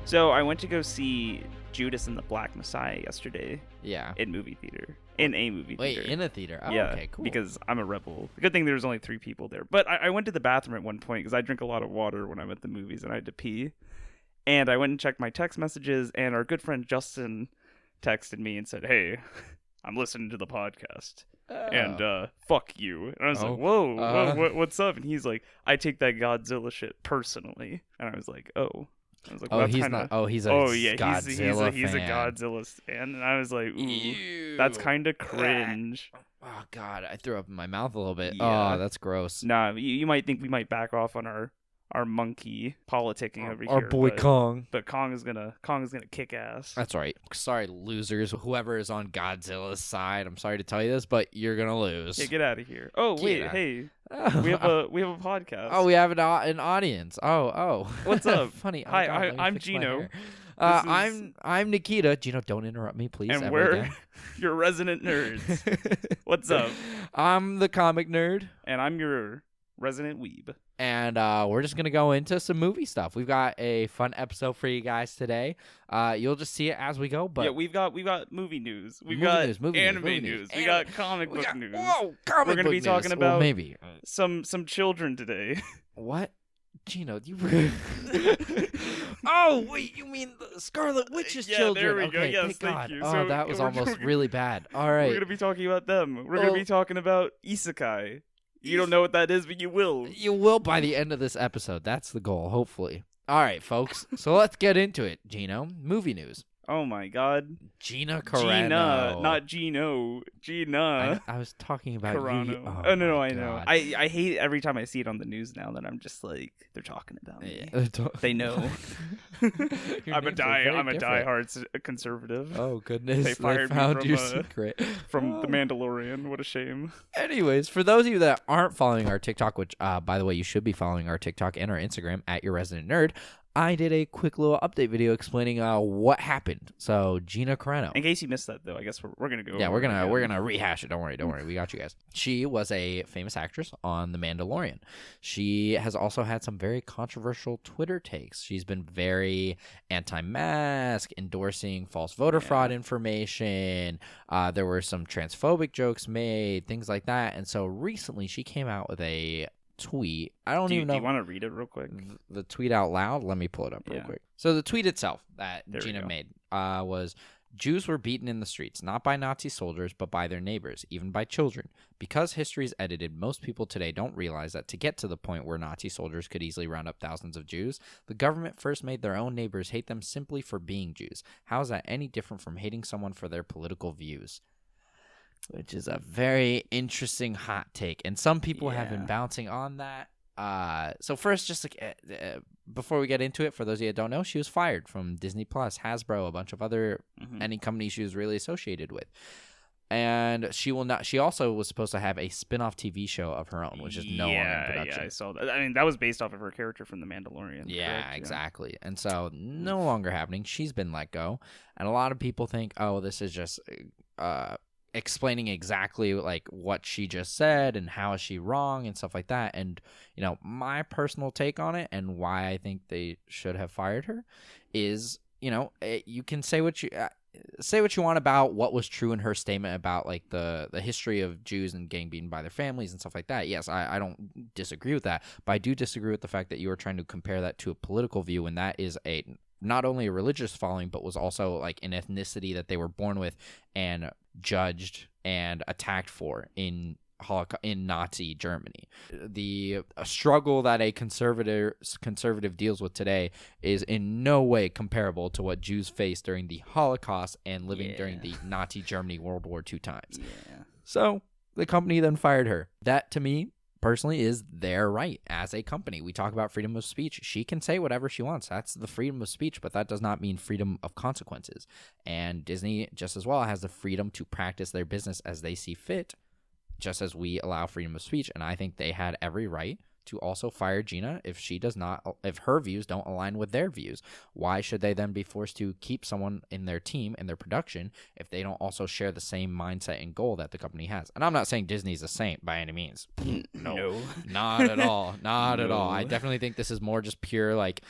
So I went to go see Judas and the Black Messiah yesterday. Yeah. In a movie theater. Wait, in a theater? Oh, yeah, okay, cool. Because I'm a rebel. Good thing there was only 3 people there. But I went to the bathroom at one point because I drink a lot of water when I'm at the movies and I had to pee. And I went and checked my text messages, and our good friend Justin texted me and said, "Hey, I'm listening to the podcast. And fuck you." And I was like, whoa, what's up? And he's like, "I take that Godzilla shit personally." And I was like, oh. I was like, well, he's a Godzilla he's a fan. Godzilla fan. And I was like, ooh, Ew. that's kind of cringe. Oh, God, I threw up in my mouth a little bit. Yeah. Oh, that's gross. Nah, you might think we might back off on our monkey politicking over here. Our boy Kong. But Kong is gonna kick ass. That's right. Sorry, losers. Whoever is on Godzilla's side, I'm sorry to tell you this, but you're gonna lose. Yeah, get out of here. Oh wait, hey, we have a podcast. Oh, we have an audience. Oh. What's up? Funny. Oh, Hi, God, I'm Gino. I'm Nikita. Gino, don't interrupt me, please. And we're your resident nerds. What's up? I'm the comic nerd, and I'm your resident weeb. And we're just going to go into some movie stuff. We've got a fun episode for you guys today. You'll just see it as we go. But yeah, we've got movie news. We've got anime news. We got comic book news. Whoa, we're going to be talking about maybe some children today. What? Gino, you Oh, wait, you mean the Scarlet Witch's children? There we okay, go. Yes, thank thank God. you. Oh, So that was almost really bad. All right. We're going to be talking about them. We're going to be talking about Isekai. You don't know what that is, but you will. You will by the end of this episode. That's the goal, hopefully. All right, folks. So let's get into it, Gino. Movie news. Oh, my God. Gina Carano. Gina, not Gino. Gina. I was talking about Carano. you. Oh, no, I God. know. I hate every time I see it on the news now that I'm just like, they're talking about me. Yeah, they know. I'm a diehard conservative. Oh, goodness. They fired found me from, your secret. From The Mandalorian. What a shame. Anyways, for those of you that aren't following our TikTok, which, by the way, you should be following our TikTok and our Instagram at Your Resident Nerd, I did a quick little update video explaining what happened. So Gina Carano. In case you missed that, though, I guess we're gonna go. Yeah, we're gonna rehash it. Don't worry. We got you guys. She was a famous actress on The Mandalorian. She has also had some very controversial Twitter takes. She's been very anti-mask, endorsing false voter fraud information. There were some transphobic jokes made, things like that. And so recently, she came out with a tweet. I don't even know. Do you want to read it real quick? The tweet out loud? Let me pull it up real quick. So the tweet itself that Gina made was, "Jews were beaten in the streets, not by Nazi soldiers, but by their neighbors, even by children. Because history is edited, most people today don't realize that to get to the point where Nazi soldiers could easily round up thousands of Jews, the government first made their own neighbors hate them simply for being Jews. How is that any different from hating someone for their political views?" Which is a very interesting hot take. And some people have been bouncing on that. So first, just like before we get into it, for those of you that don't know, she was fired from Disney Plus, Hasbro, a bunch of other any company she was really associated with. And she will not. She also was supposed to have a spin-off TV show of her own, which is no longer in production. Yeah, I saw that. I mean, that was based off of her character from The Mandalorian. Yeah, correct? Exactly. And so no longer happening. She's been let go. And a lot of people think, oh, this is just explaining exactly like what she just said and how is she wrong and stuff like that. And my personal take on it and why I think they should have fired her is, you can say what you want about what was true in her statement about like the history of Jews and getting beaten by their families and stuff like that. Yes, I don't disagree with that, but I do disagree with the fact that you are trying to compare that to a political view, and that is not only a religious following, but was also like an ethnicity that they were born with and judged and attacked for in Nazi Germany. The struggle that a conservative deals with today is in no way comparable to what Jews faced during the Holocaust and living during the Nazi Germany World War II times. Yeah. So the company then fired her. That, to me, personally, is their right as a company. We talk about freedom of speech. She can say whatever she wants. That's the freedom of speech, but that does not mean freedom of consequences. And Disney, just as well, has the freedom to practice their business as they see fit, just as we allow freedom of speech. And I think they had every right to also fire Gina if her views don't align with their views. Why should they then be forced to keep someone in their team, in their production, if they don't also share the same mindset and goal that the company has? And I'm not saying Disney's a saint by any means. No. Not at all. Not at all. I definitely think this is more just pure like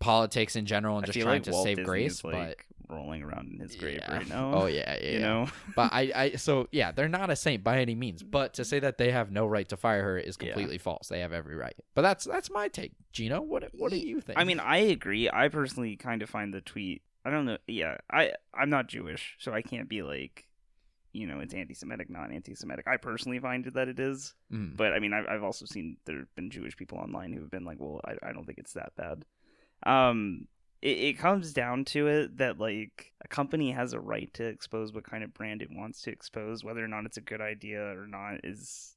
politics in general and I just feel trying like to Walt save Disney grace, is, but like, rolling around in his grave yeah. right now. Oh yeah, you know. But so yeah, they're not a saint by any means. But to say that they have no right to fire her is completely false. They have every right. But that's my take. Gino, what do you think? I mean, I agree. I personally kind of find the tweet. I don't know. Yeah, I'm not Jewish, so I can't be like, it's anti-Semitic, not anti-Semitic. I personally find that it is. But I mean, I've also seen there have been Jewish people online who have been like, well, I don't think it's that bad. It comes down to it that, like, a company has a right to expose what kind of brand it wants to expose. Whether or not it's a good idea or not it's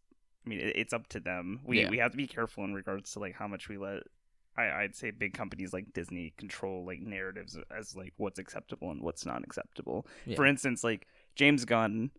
up to them. We have to be careful in regards to, like, how much we let, I'd say, big companies like Disney control, like, narratives as, like, what's acceptable and what's not acceptable. Yeah. For instance, like, James Gunn,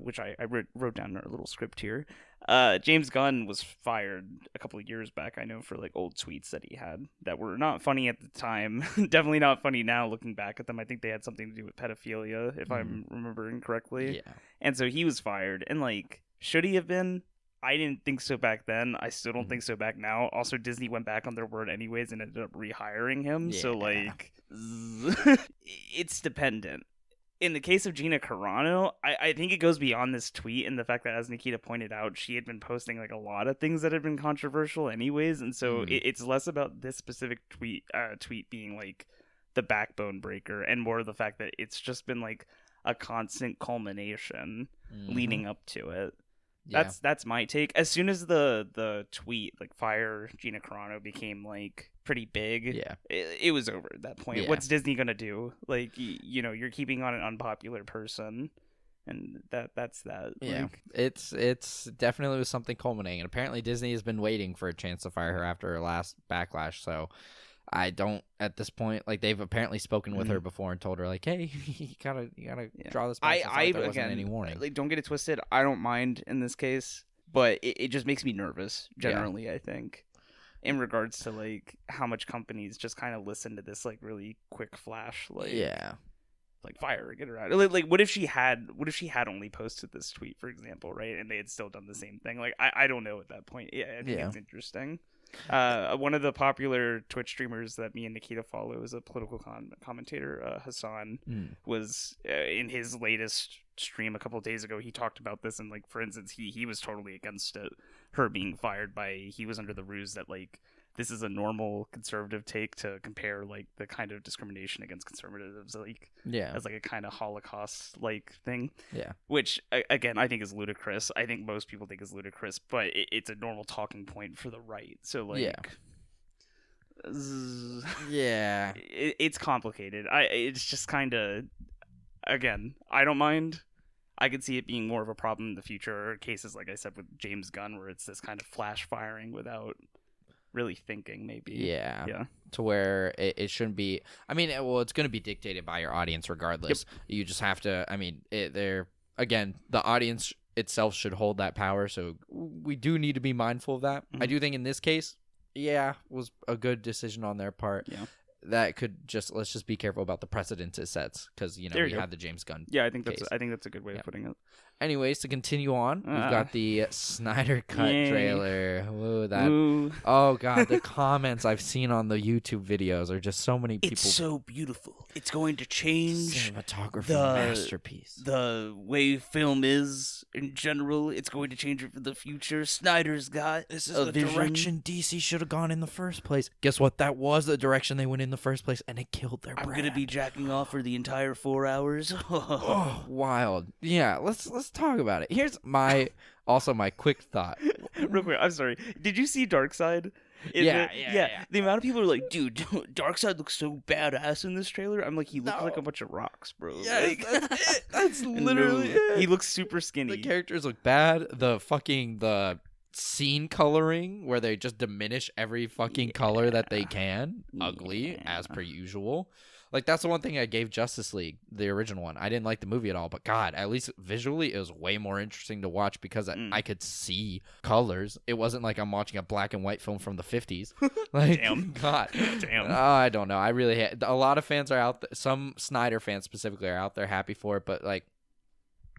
which I wrote down in our little script here. James Gunn was fired a couple of years back, I know, for, like, old tweets that he had that were not funny at the time. Definitely not funny now looking back at them. I think they had something to do with pedophilia, if I'm remembering correctly. Yeah. And so he was fired. And, like, should he have been? I didn't think so back then. I still don't think so back now. Also, Disney went back on their word anyways and ended up rehiring him. Yeah. So, like, it's dependent. In the case of Gina Carano, I think it goes beyond this tweet and the fact that, as Nikita pointed out, she had been posting, like, a lot of things that had been controversial anyways, and so it's less about this specific tweet being, like, the backbone breaker, and more the fact that it's just been, like, a constant culmination leading up to it. Yeah. That's my take. As soon as the tweet, like, fire Gina Carano, became, like, pretty big, it was over at that point. What's Disney gonna do? Like, you're keeping on an unpopular person, and that's that. Yeah, like, it's definitely was something culminating, and apparently Disney has been waiting for a chance to fire her after her last backlash. So I don't, at this point, like, they've apparently spoken with her before and told her, like, hey, you gotta draw this back. There wasn't any warning. Like, don't get it twisted. I don't mind in this case, but it just makes me nervous generally. I think, in regards to, like, how much companies just kind of listen to this, like, really quick flash, like, like, fire her, get her out. Like, what if she had only posted this tweet, for example, right, and they had still done the same thing? Like, I don't know at that point. I think it's interesting. One of the popular Twitch streamers that me and Nikita follow is a political commentator, Hassan, was in his latest stream a couple of days ago. He talked about this, and, like, for instance, he was totally against it, her being fired he was under the ruse that, like, this is a normal conservative take to compare, like, the kind of discrimination against conservatives, like, as, like, a kind of Holocaust, like, thing. Yeah. Which, again, I think is ludicrous. I think most people think is ludicrous, but it's a normal talking point for the right. So, like, it's complicated. It's just kind of, again, I don't mind. I could see it being more of a problem in the future, or cases, like I said, with James Gunn, where it's this kind of flash firing without really thinking, maybe. Yeah. To where it shouldn't be. I mean, it's going to be dictated by your audience regardless. Yep. You just have to, I mean, again, the audience itself should hold that power, so we do need to be mindful of that. I do think in this case, was a good decision on their part. Yeah. That could let's just be careful about the precedents it sets, because, we had the James Gunn. Yeah, I think that's a good way of putting it. Anyways, to continue on, we've got the Snyder Cut trailer. Oh god, the comments I've seen on the YouTube videos are just so many people. It's so beautiful. It's going to change cinematography masterpiece. The way film is in general. It's going to change it for the future. Snyder's got this is the direction DC should have gone in the first place. Guess what? That was the direction they went in the first place, and it killed their brand. I'm gonna be jacking off for the entire 4 hours. Oh, wild. Yeah, let's talk about it. Here's my quick thought. Real quick, I'm sorry. Did you see Darkseid? Yeah. The amount of people are like, dude, Darkseid looks so badass in this trailer. I'm like, he looks like a bunch of rocks, bro. Yeah, like, that's it. That's literally it. He looks super skinny. The characters look bad. The scene coloring, where they just diminish every fucking color that they can. Ugly, as per usual. Like, that's the one thing I gave Justice League, the original one. I didn't like the movie at all, but God, at least visually, it was way more interesting to watch because I could see colors. It wasn't like I'm watching a black and white film from the 50s. Like, damn. God. Damn. I don't know. I really a lot of fans are out there. Some Snyder fans specifically are out there happy for it, but, like,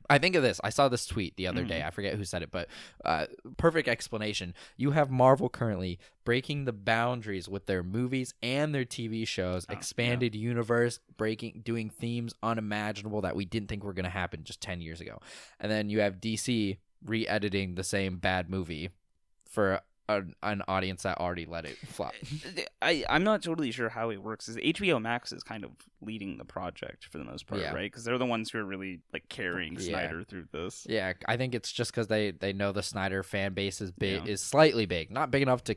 I think of this. I saw this tweet the other day. I forget who said it, but perfect explanation. You have Marvel currently breaking the boundaries with their movies and their TV shows, expanded universe, doing themes unimaginable that we didn't think were going to happen just 10 years ago. And then you have DC re-editing the same bad movie for an audience that already let it flop. I'm not totally sure how it works. Is HBO Max is kind of leading the project for the most part, right? Because they're the ones who are really like carrying Snyder through this. Yeah, I think it's just because they know the Snyder fan base is big, is slightly big, not big enough to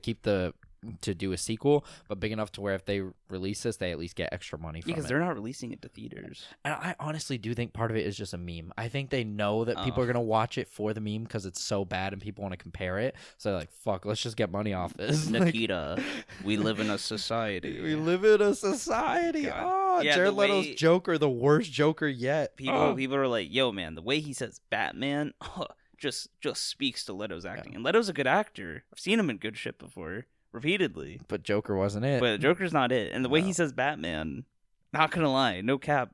to do a sequel, but big enough to where if they release this, they at least get extra money from it. Because they're not releasing it to theaters. And I honestly do think part of it is just a meme. I think they know that people are going to watch it for the meme because it's so bad and people want to compare it. So they're like, fuck, let's just get money off this. Nikita, we live in a society. We live in a society. God. Oh, yeah, Jared Leto's Joker, the worst Joker yet. People are like, yo, man, the way he says Batman just speaks to Leto's acting. And Leto's a good actor. I've seen him in good shit before. Repeatedly. But Joker wasn't it. But Joker's not it. And the way he says Batman, not gonna lie, no cap,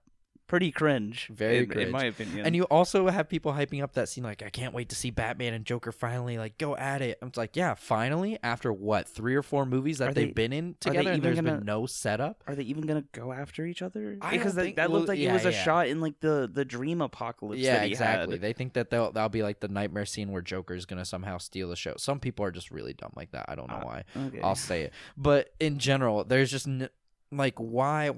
pretty cringe. Very cringe. In my opinion. And you also have people hyping up that scene like, I can't wait to see Batman and Joker finally like go at it. I'm like, yeah, finally, after what, 3 or 4 movies that they've been in together and there's been no setup? Are they even gonna go after each other? Because that looked like it was a shot in like the dream apocalypse that he exactly. had. They think that that'll be like the nightmare scene where Joker's gonna somehow steal the show. Some people are just really dumb like that. I don't know why. Okay. I'll say it. But in general, there's just like why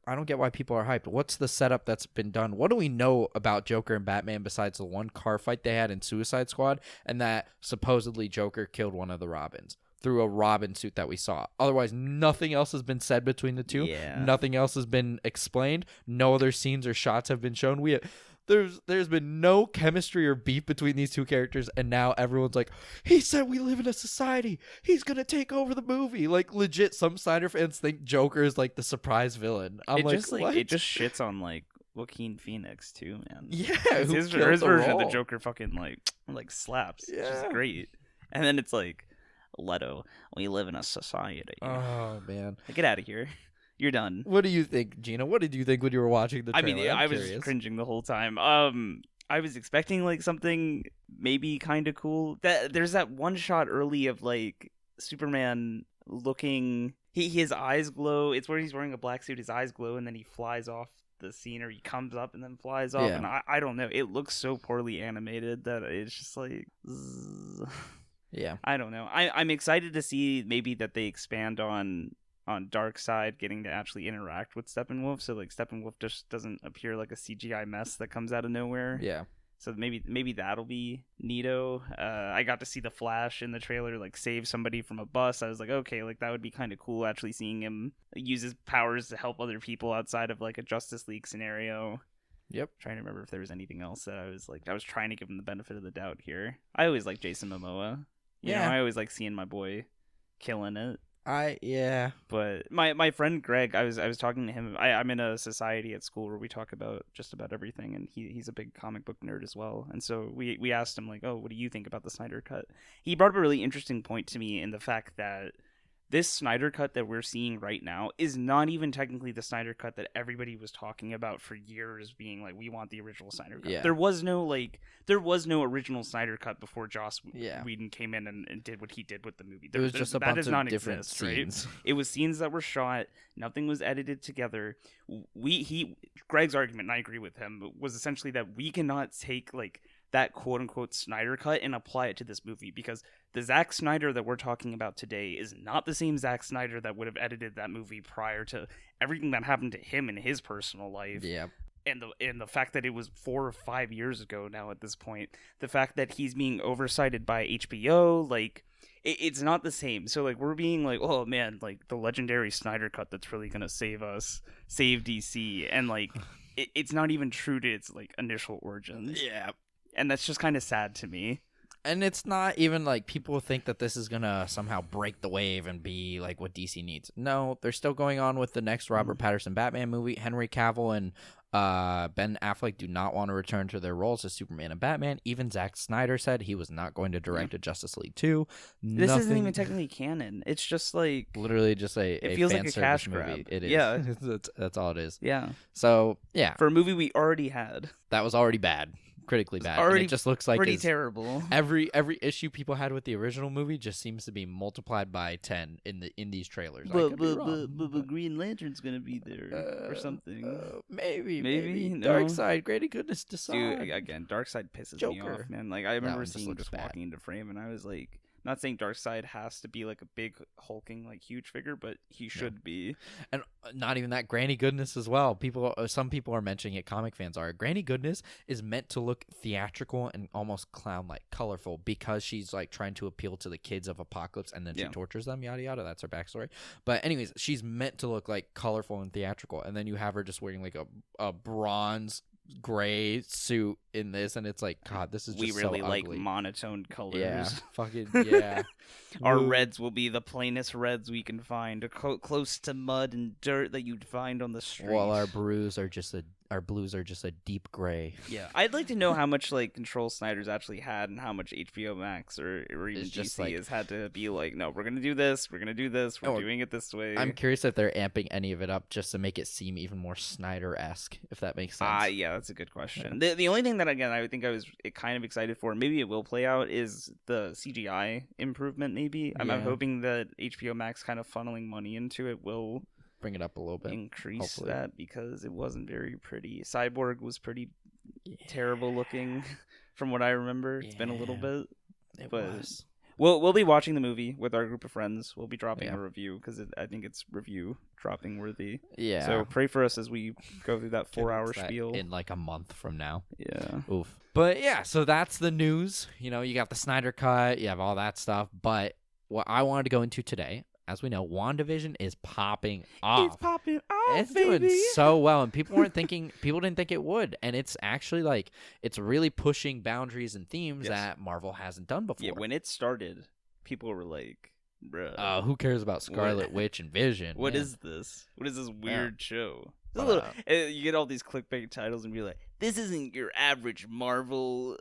I don't get why people are hyped. What's the setup that's been done? What do we know about Joker and Batman besides the one car fight they had in Suicide Squad and that supposedly Joker killed one of the Robins through a Robin suit that we saw? Otherwise, nothing else has been said between the two. Nothing else has been explained. No other scenes or shots have been shown. There's been no chemistry or beef between these two characters, and now everyone's like, he said we live in a society. He's gonna take over the movie. Like legit, some Snyder fans think Joker is like the surprise villain. It just shits on like Joaquin Phoenix too, man. Yeah, his version of the Joker fucking like slaps. Yeah. It's just great. And then it's like, Leto, we live in a society. Oh man, get out of here. You're done. What do you think, Gina? What did you think when you were watching the trailer? I mean, I was cringing the whole time. I was expecting like something maybe kind of cool. There's that one shot early of like Superman looking. His eyes glow. It's where he's wearing a black suit. His eyes glow, and then he flies off the scene, or he comes up and then flies off. Yeah. And I don't know. It looks so poorly animated that it's just like. Yeah. I don't know. I'm excited to see maybe that they expand on Darkseid getting to actually interact with Steppenwolf, so like Steppenwolf just doesn't appear like a CGI mess that comes out of nowhere. Yeah. So maybe that'll be neato. I got to see the Flash in the trailer like save somebody from a bus. I was like, okay, like that would be kind of cool actually seeing him use his powers to help other people outside of like a Justice League scenario. Yep. Trying to remember if there was anything else that I was trying to give him the benefit of the doubt here. I always like Jason Momoa. You know, I always like seeing my boy killing it. But my friend Greg, I was talking to him. I'm in a society at school where we talk about just about everything, and he's a big comic book nerd as well. And so we asked him like, oh, what do you think about the Snyder Cut? He brought up a really interesting point to me in the fact that this Snyder Cut that we're seeing right now is not even technically the Snyder Cut that everybody was talking about for years, being like, we want the original Snyder Cut. Yeah. There was no original Snyder Cut before Joss Whedon came in and did what he did with the movie. It was just a bunch of different scenes. Right? It was scenes that were shot. Nothing was edited together. Greg's argument, and I agree with him, was essentially that we cannot take like that quote unquote Snyder Cut and apply it to this movie, because the Zack Snyder that we're talking about today is not the same Zack Snyder that would have edited that movie prior to everything that happened to him in his personal life. Yeah. And the fact that it was 4 or 5 years ago now at this point, the fact that he's being oversighted by HBO, like it's not the same. So like we're being like, oh man, like the legendary Snyder Cut that's really gonna save DC, and like it's not even true to its like initial origins. Yeah. And that's just kind of sad to me. And it's not even like people think that this is going to somehow break the wave and be like what DC needs. No, they're still going on with the next Robert Pattinson Batman movie. Henry Cavill and Ben Affleck do not want to return to their roles as Superman and Batman. Even Zack Snyder said he was not going to direct a Justice League 2. This isn't even technically canon. It's just like... literally just it feels fan like a cash movie. grab. It is. Yeah. That's all it is. Yeah. So, yeah. For a movie we already had. That was already bad. critically bad. already And it just looks like pretty his- terrible. every issue people had with the original movie just seems to be multiplied by 10 in these trailers. I could be wrong, But Green Lantern's gonna be there or something. Maybe. No. Darkseid, Great Goodness Decide. Dude, again, Darkseid pisses me Joker. off, man. Like I remember one just seeing him looks just bad. walking into frame, and I was like, not saying Darkseid has to be like a big hulking, like huge figure, but he should be. And not even that, Granny Goodness as well. Some people are mentioning it, comic fans are. Granny Goodness is meant to look theatrical and almost clown-like, colorful, because she's like trying to appeal to the kids of Apocalypse, and then she tortures them, yada yada. That's her backstory. But anyways, she's meant to look like colorful and theatrical, and then you have her just wearing like a bronze gray suit in this, and it's like, God, this is just We really so like ugly. monotone colors. Yeah, fucking yeah. Our Woo. reds will be the plainest reds we can find, close to mud and dirt that you'd find on the street. While our blues are just a deep gray. Yeah, I'd like to know how much like control Snyder's actually had, and how much HBO Max or even It's just, DC like- has had to be like, no, we're gonna do this, we're doing it this way. I'm curious if they're amping any of it up just to make it seem even more Snyder-esque, if that makes sense. Yeah, that's a good question. The only thing that again I think I was kind of excited for, maybe it will play out, is the CGI improvement. Maybe I'm Yeah. hoping that HBO Max kind of funneling money into it will Bring it up a little bit. increase hopefully. that, because it wasn't very pretty. Cyborg was pretty terrible looking from what I remember. It's been a little Yeah. bit. It but- was. We'll be watching the movie with our group of friends. We'll be dropping Yeah. a review because I think it's review dropping worthy. Yeah. So pray for us as we go through that Get 4-hour into that spiel. in like a month from now. Yeah. Oof. But yeah, so that's the news. You know, you got the Snyder Cut, you have all that stuff. But what I wanted to go into today, as we know, WandaVision is popping off. It's popping off, It's baby. doing so well, and people didn't think it would, and it's actually like it's really pushing boundaries and themes Yes. that Marvel hasn't done before. Yeah, when it started, people were like, bruh. Who cares about Scarlet Witch and Vision? What Yeah. is this? What is this weird show? It's a But, little, you get all these clickbait titles and be like, this isn't your average Marvel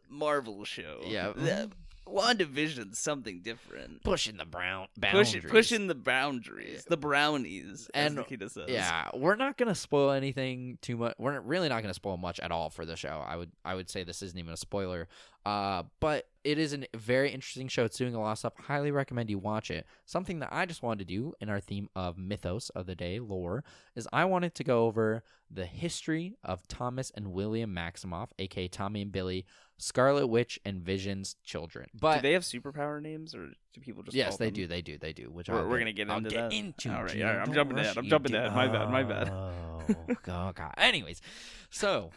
show. Yeah. WandaVision's something different. pushing the boundaries? Pushing the boundaries, the brownies, as And, Nikita says. Yeah, we're not gonna spoil anything too much. We're really not gonna spoil much at all for the show. I would say this isn't even a spoiler. But it is a very interesting show. It's doing a lot of stuff. Highly recommend you watch it. Something that I just wanted to do in our theme of mythos of the day, lore, is I wanted to go over the history of Thomas and William Maximoff, aka Tommy and Billy, Scarlet Witch and Vision's children. But do they have superpower names, or do people just? yes, call they them? do. They do. Which We're gonna get I'll into get that. into. All right, Gino, all right, I'm don't jumping rush ahead. I'm you jumping to- ahead. My bad. Oh, God. Anyways, so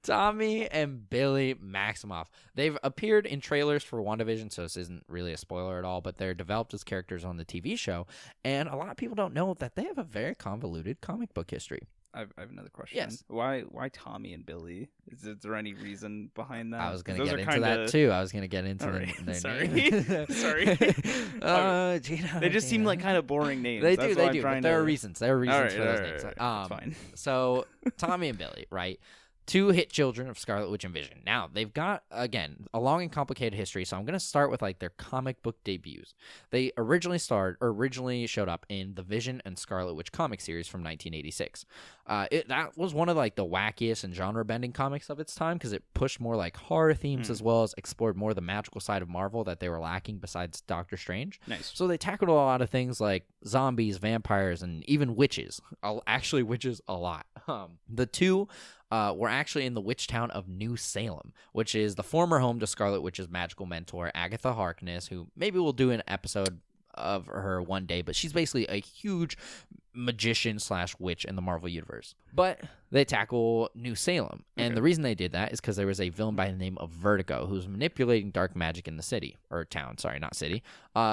Tommy and Billy Maximoff. They've appeared in trailers for WandaVision, so this isn't really a spoiler at all, but they're developed as characters on the TV show, and a lot of people don't know that they have a very convoluted comic book history. I have another question. Yes. Why Tommy and Billy? Is there any reason behind that? I was going to 'Cause get those into are that kinda- too. I was going to get into All right. their Sorry. name. Sorry. Gino, They just seem Gino. like kind of boring names. They That's do, why they I'm do. trying But there are to- reasons. There are reasons for those all right, names. all right. It's fine. So Tommy and Billy, right? Two hit children of Scarlet Witch and Vision. Now, they've got, again, a long and complicated history, so I'm going to start with, like, their comic book debuts. They originally showed up in the Vision and Scarlet Witch comic series from 1986. That was one of, like, the wackiest and genre-bending comics of its time, because it pushed more, like, horror themes as well as explored more the magical side of Marvel that they were lacking besides Doctor Strange. Nice. So they tackled a lot of things like zombies, vampires, and even witches. Actually, witches a lot. The two were actually in the witch town of New Salem, which is the former home to Scarlet Witch's magical mentor, Agatha Harkness, who maybe we'll do an episode of her one day, but she's basically a huge magician/witch in the Marvel Universe. But they tackle New Salem, and the reason they did that is because there was a villain by the name of Vertigo who was manipulating dark magic in the city, or town, sorry, not city.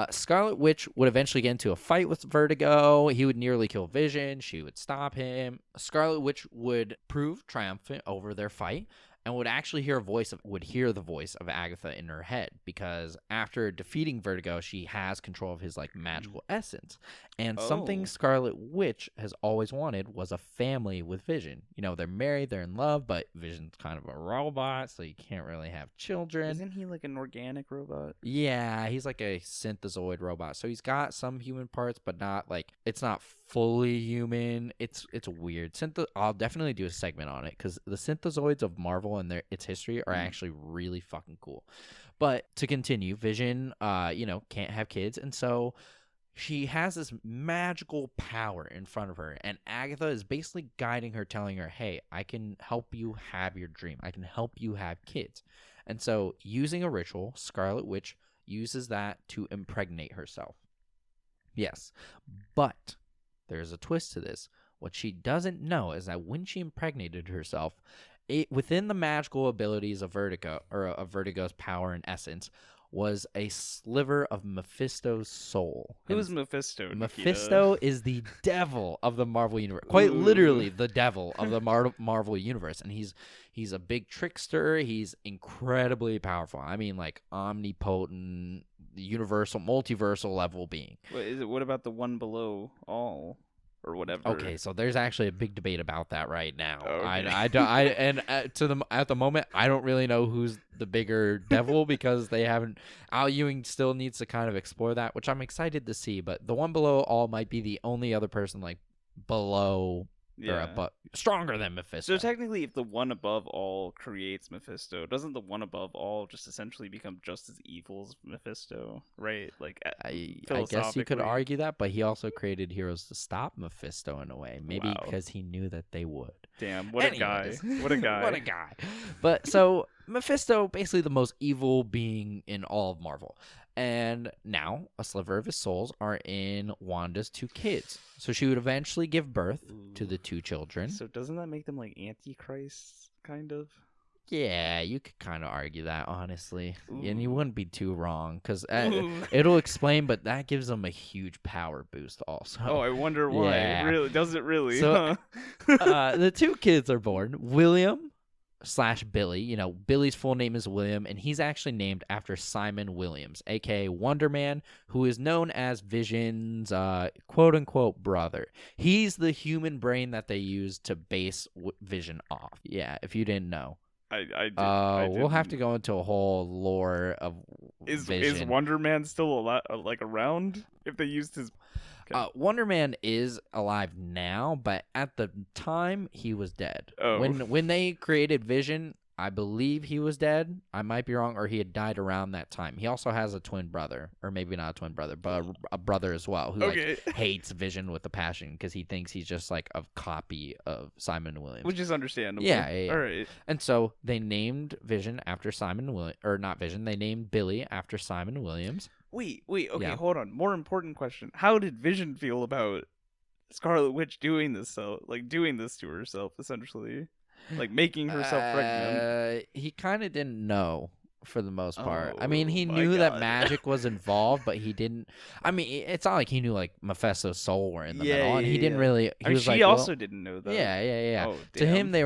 Scarlet Witch would eventually get into a fight with Vertigo. He would nearly kill Vision. She would stop him. Scarlet Witch would prove triumphant over their fight, and would actually hear the voice of Agatha in her head, because after defeating Vertigo, she has control of his like magical essence. And something Scarlet Witch has always wanted was a family with Vision. You know, they're married, they're in love, but Vision's kind of a robot, so you can't really have children. Isn't he like an organic robot? Yeah, he's like a synthezoid robot. So he's got some human parts, but not like, it's not fully human. It's weird. I'll definitely do a segment on it because the synthezoids of Marvel and its history are actually really fucking cool. But to continue, Vision, can't have kids, and so she has this magical power in front of her, and Agatha is basically guiding her, telling her, hey, I can help you have your dream. I can help you have kids. And so, using a ritual, Scarlet Witch uses that to impregnate herself. Yes, but there's a twist to this. What she doesn't know is that when she impregnated herself, within the magical abilities of Vertigo, or of Vertigo's power and essence, was a sliver of Mephisto's soul. Who is Mephisto, Nikita? Mephisto is the devil of the Marvel Universe. Quite literally the devil of the Marvel Universe. And he's a big trickster. He's incredibly powerful. I mean, like, omnipotent, universal, multiversal level being. What about the one below all? Or whatever. Okay, so there's actually a big debate about that right now. Okay. At the moment, I don't really know who's the bigger devil because they haven't. Al Ewing still needs to kind of explore that, which I'm excited to see. But the one below all might be the only other person like below. Yeah. But stronger than Mephisto. So technically, if the one above all creates Mephisto, doesn't the one above all just essentially become just as evil as Mephisto, right? Like, I guess you could argue that, but he also created heroes to stop Mephisto in a way. Maybe because he knew that they would. Damn, what a guy. What a guy. What a guy. But so Mephisto, basically the most evil being in all of Marvel. And now a sliver of his souls are in Wanda's two kids. So she would eventually give birth to the two children. So doesn't that make them like antichrists, kind of? Yeah, you could kind of argue that, honestly. And you wouldn't be too wrong, because it'll explain, but that gives them a huge power boost also. Oh, I wonder why. Yeah. Really? Does it really? So, the two kids are born. William / Billy. You know, Billy's full name is William, and he's actually named after Simon Williams, aka Wonder Man, who is known as Vision's quote-unquote brother. He's the human brain that they use to base Vision off. Yeah, if you didn't know. I we'll have to go into a whole lore of Vision. Is Wonder Man still around? If they used his... Okay. Wonder Man is alive now, but at the time he was dead. Oh. When they created Vision, I believe he was dead. I might be wrong, or he had died around that time. He also has a twin brother, or maybe not a twin brother, but a brother as well, who hates Vision with a passion because he thinks he's just like a copy of Simon Williams, which is understandable. Yeah. All right. And so they named Vision after Simon Williams, or not Vision. They named Billy after Simon Williams. Wait. Okay, hold on. More important question: how did Vision feel about Scarlet Witch doing this? Doing this to herself, essentially. Like making herself pregnant. He kind of didn't know for the most part. I mean, he my knew that God. magic was involved, but he didn't. I mean, it's not like he knew like Mephisto's soul were in the middle, and he didn't really. She also didn't know that. Yeah. Oh, to him, it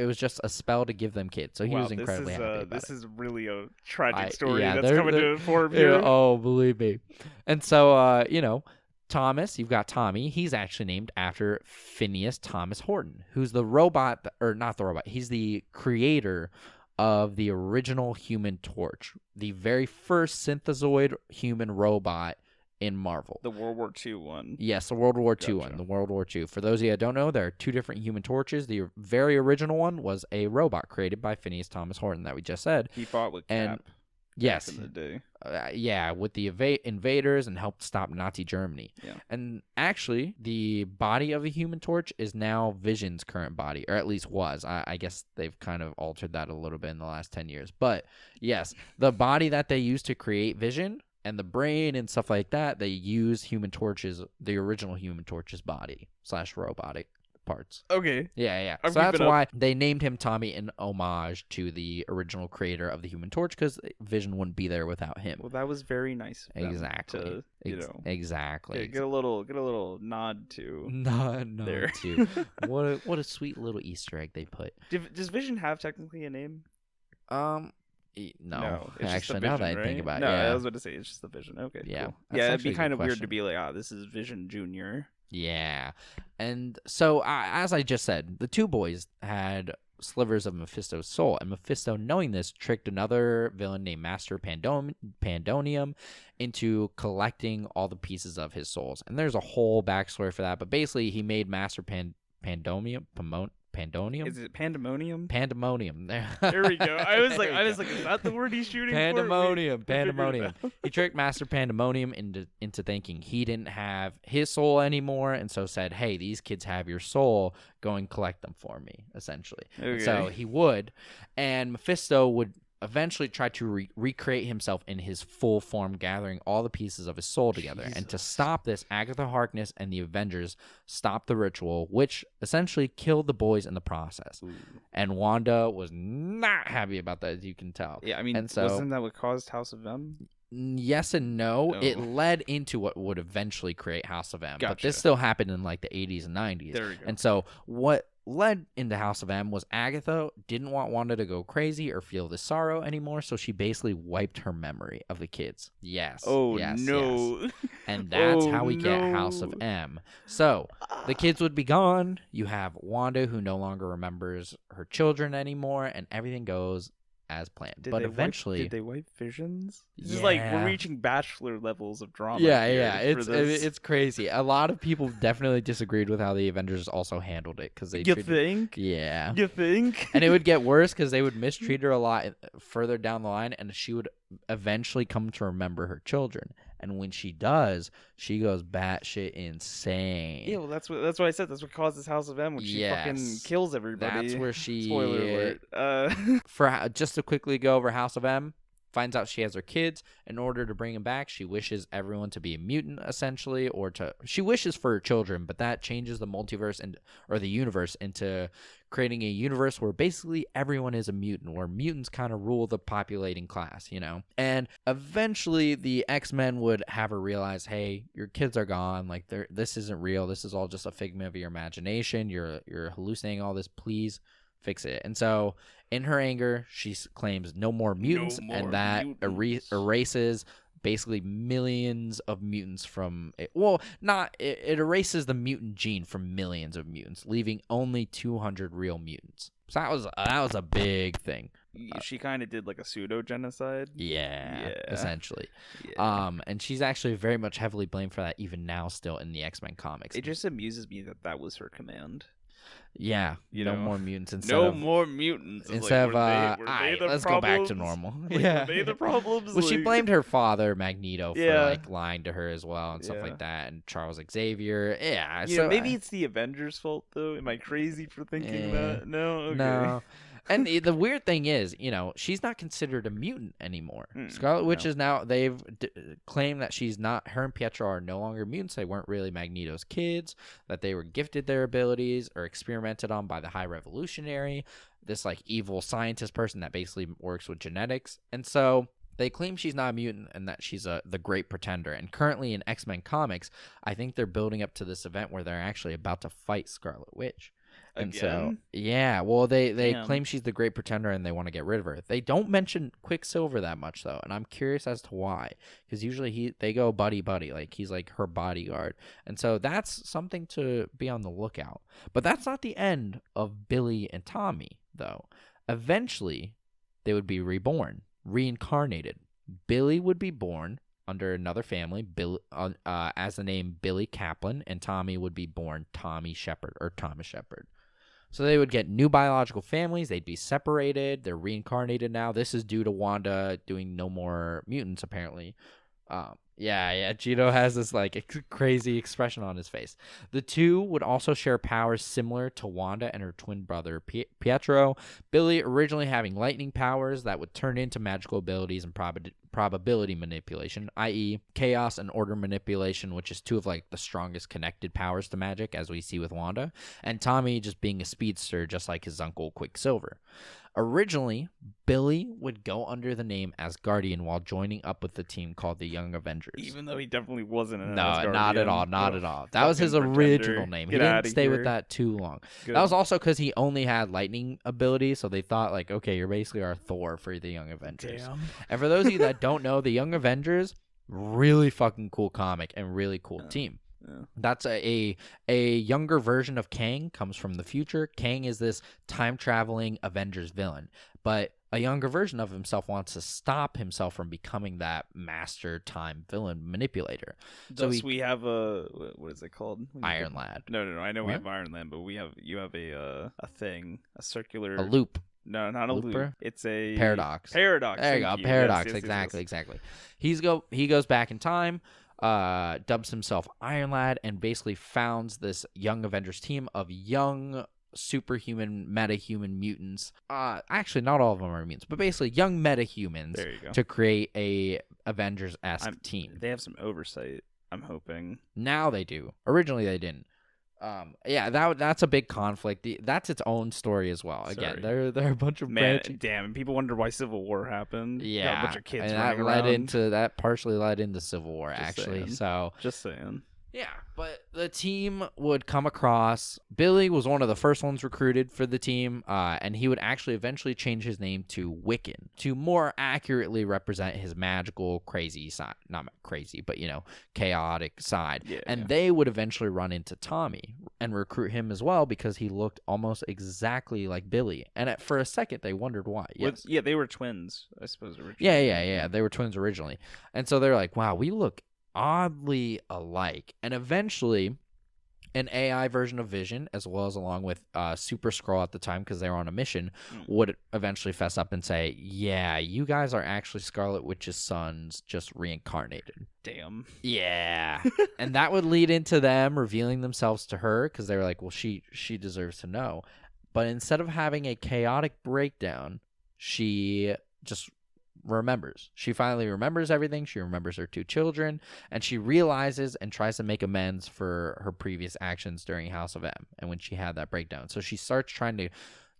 was just a spell to give them kids, so he was incredibly happy about this it. is really a tragic story that's coming they're, to form here. Oh, believe me. And so, Thomas, you've got Tommy. He's actually named after Phineas Thomas Horton, who's the robot, or not the robot. He's the creator of the original Human Torch, the very first synthezoid human robot in Marvel. The World War II one. Yes, the World War II Gotcha. one. The World War II. For those of you that don't know, there are two different Human Torches. The very original one was a robot created by Phineas Thomas Horton that we just said. He fought with Cap. And yes, back in the day. With the invaders and helped stop Nazi Germany. Yeah. And actually, the body of the Human Torch is now Vision's current body, or at least was. I guess they've kind of altered that a little bit in the last 10 years. But yes, the body that they used to create Vision and the brain and stuff like that, they use Human Torch's, the original Human Torch's body / robotic parts. Okay. Yeah. I'm So that's keeping up. why they named him Tommy in homage to the original creator of the Human Torch, because Vision wouldn't be there without him. Well, that was very nice of them Exactly. to, Exactly. get a little nod to. No, there. too. What a sweet little Easter egg they put. Does Vision have technically a name? No. It's just the Actually, now that Vision, I think right? about it, No, yeah. I was about to say it's just the Vision. Okay, Yeah. cool. That's Yeah, it'd actually be a kind good of weird to question. be like, this is Vision Junior. Yeah. And so, as I just said, the two boys had slivers of Mephisto's soul, and Mephisto, knowing this, tricked another villain named Master Pandonium into collecting all the pieces of his souls. And there's a whole backstory for that, but basically he made Master Pandonium. Is it pandemonium? Pandemonium. There we go. I was like, is that the word he's shooting Pandemonium. for? Pandemonium. He tricked Master Pandemonium into thinking he didn't have his soul anymore, and so said, "Hey, these kids have your soul. Go and collect them for me." Essentially. Okay. So he would, and Mephisto would eventually try to recreate himself in his full form, gathering all the pieces of his soul together. Jesus. And to stop this, Agatha Harkness and the Avengers stopped the ritual, which essentially killed the boys in the process. Ooh. And Wanda was not happy about that, as you can tell. Yeah, I mean, and so, wasn't that what caused House of M? Yes and no. Oh. It led into what would eventually create House of M. Gotcha. But this still happened in like the 80s and 90s. There we go. And so what led into House of M was Agatha didn't want Wanda to go crazy or feel the sorrow anymore, so she basically wiped her memory of the kids. Yes. Oh, yes, no. yes. And that's Oh, how we get no. House of M. So the kids would be gone. You have Wanda, who no longer remembers her children anymore, and everything goes as planned. But eventually, did they wipe Visions? This is like, we're Yeah. reaching Bachelor levels of drama. yeah, here yeah, for this. it's crazy. A lot of people definitely disagreed with how the Avengers also handled it because they You treated, think? yeah, You think? and it would get worse because they would mistreat her a lot further down the line, and she would eventually come to remember her children. And when she does, she goes batshit insane. Yeah, well, that's what I said. That's what causes House of M when she fucking Yes. kills everybody. That's where she. Spoiler alert. Just to quickly go over House of M, finds out she has her kids. In order to bring them back, she wishes everyone to be a mutant, essentially, she wishes for her children, but that changes the multiverse or the universe into creating a universe where basically everyone is a mutant, where mutants kind of rule the populating class, you know? And eventually the X-Men would have her realize, hey, your kids are gone. Like, this isn't real. This is all just a figment of your imagination. You're hallucinating all this. Please fix it. And so in her anger, she claims no more mutants, and that erases basically millions of mutants from it. Well, it erases the mutant gene from millions of mutants, leaving only 200 real mutants. So that was a big thing. She kind of did like a pseudo genocide. Yeah, essentially. Yeah. And she's actually very much heavily blamed for that even now still in the X-Men comics. It just amuses me that was her command. Yeah, No more mutants more mutants. Instead of let's go back to normal. Yeah, were they the problems? Well, she blamed her father Magneto for Yeah. like lying to her as well and stuff like that, and Charles Xavier. Yeah, so maybe it's the Avengers' fault though. Am I crazy for thinking that? No, okay. No. And the weird thing is, she's not considered a mutant anymore. Scarlet Witch is now, they've claimed that she's not, her and Pietro are no longer mutants. They weren't really Magneto's kids, that they were gifted their abilities or experimented on by the High Revolutionary, this like evil scientist person that basically works with genetics. And so they claim she's not a mutant and that she's the Great Pretender. And currently in X-Men comics, I think they're building up to this event where they're actually about to fight Scarlet Witch. And Again? so, yeah, well, they Damn. claim she's the Great Pretender and they want to get rid of her. They don't mention Quicksilver that much, though, and I'm curious as to why. Because usually they go buddy-buddy, like he's like her bodyguard. And so that's something to be on the lookout. But that's not the end of Billy and Tommy, though. Eventually, they would be reborn, reincarnated. Billy would be born under another family, as the name Billy Kaplan, and Tommy would be born Tommy Shepard or Thomas Shepard. So they would get new biological families. They'd be separated. They're reincarnated now. This is due to Wanda doing no more mutants, apparently. Yeah. Gino has this like crazy expression on his face. The two would also share powers similar to Wanda and her twin brother Pietro. Billy originally having lightning powers that would turn into magical abilities and probability manipulation, i.e. chaos and order manipulation, which is two of like the strongest connected powers to magic, as we see with Wanda. And Tommy just being a speedster, just like his uncle Quicksilver. Originally, Billy would go under the name Asgardian while joining up with the team called the Young Avengers. Even though he definitely wasn't an No, Asgardian. not at all. Not at all. That was his original name. He didn't stay with that too long. Good. That was also because he only had lightning ability, so they thought, like, okay, you're basically our Thor for the Young Avengers. Damn. And for those of you that don't know, the Young Avengers, really fucking cool comic and really cool team. Yeah. That's a younger version of Kang, comes from the future. Kang is this time-traveling Avengers villain, but a younger version of himself wants to stop himself from becoming that master time villain manipulator. Thus, we have what is it called? Iron Lad. No. I know we What? have Iron Lad, but you have a thing, a circular. A loop. No, not a Looper? loop. It's a Paradox. Paradox. There you go. Thank Paradox. Yes, exactly. yes. Exactly. He goes back in time, dubs himself Iron Lad, and basically founds this young Avengers team of young superhuman metahuman mutants. Actually, not all of them are mutants, but basically young metahumans There you go. to create a Avengers-esque team. They have some oversight, I'm hoping. Now they do. Originally, they didn't. That's a big conflict. That's its own story as well. Again, Sorry. there are a bunch of Man, branching. damn, and people wonder why Civil War happened. You got Yeah, a bunch of kids and running around. that partially led into Civil War, Just actually. saying. So Just saying. yeah, but the team would come across. Billy was one of the first ones recruited for the team, and he would actually eventually change his name to Wiccan to more accurately represent his magical, crazy side. Not crazy, but chaotic side. Yeah, and yeah. they would eventually run into Tommy and recruit him as well because he looked almost exactly like Billy. And for a second, they wondered why. Yes. Yeah, they were twins, I suppose, originally. Yeah. They were twins originally. And so they're like, wow, we look oddly alike. And eventually an AI version of Vision, as well as along with Super Skrull at the time, because they were on a mission, would eventually fess up and say, yeah, you guys are actually Scarlet Witch's sons, just reincarnated. Damn. Yeah. And that would lead into them revealing themselves to her, because they were like, well, she deserves to know. But instead of having a chaotic breakdown, she just remembers. She finally remembers everything. She remembers her two children, and she realizes and tries to make amends for her previous actions during House of M and when she had that breakdown. So she starts trying to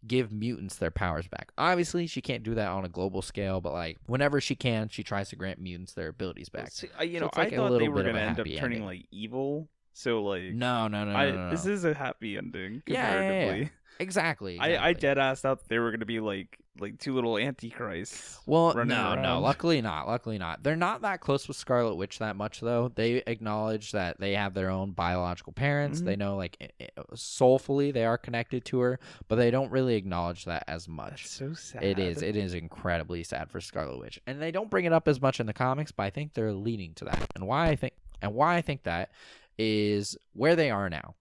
give mutants their powers back. Obviously, she can't do that on a global scale, but like whenever she can, she tries to grant mutants their abilities back. See, So it's like I a thought they little were bit of going to a end up happy turning ending. like evil. So like No. This is a happy ending comparatively. Yeah. Exactly. I dead assed out that they were going to be like two little antichrists. Well, running no. around. Luckily not. They're not that close with Scarlet Witch that much, though. They acknowledge that they have their own biological parents. Mm-hmm. They know, like, soulfully they are connected to her, but they don't really acknowledge that as much. That's so sad. It is incredibly sad for Scarlet Witch, and they don't bring it up as much in the comics, but I think they're leading to that. And why I think that is where they are now.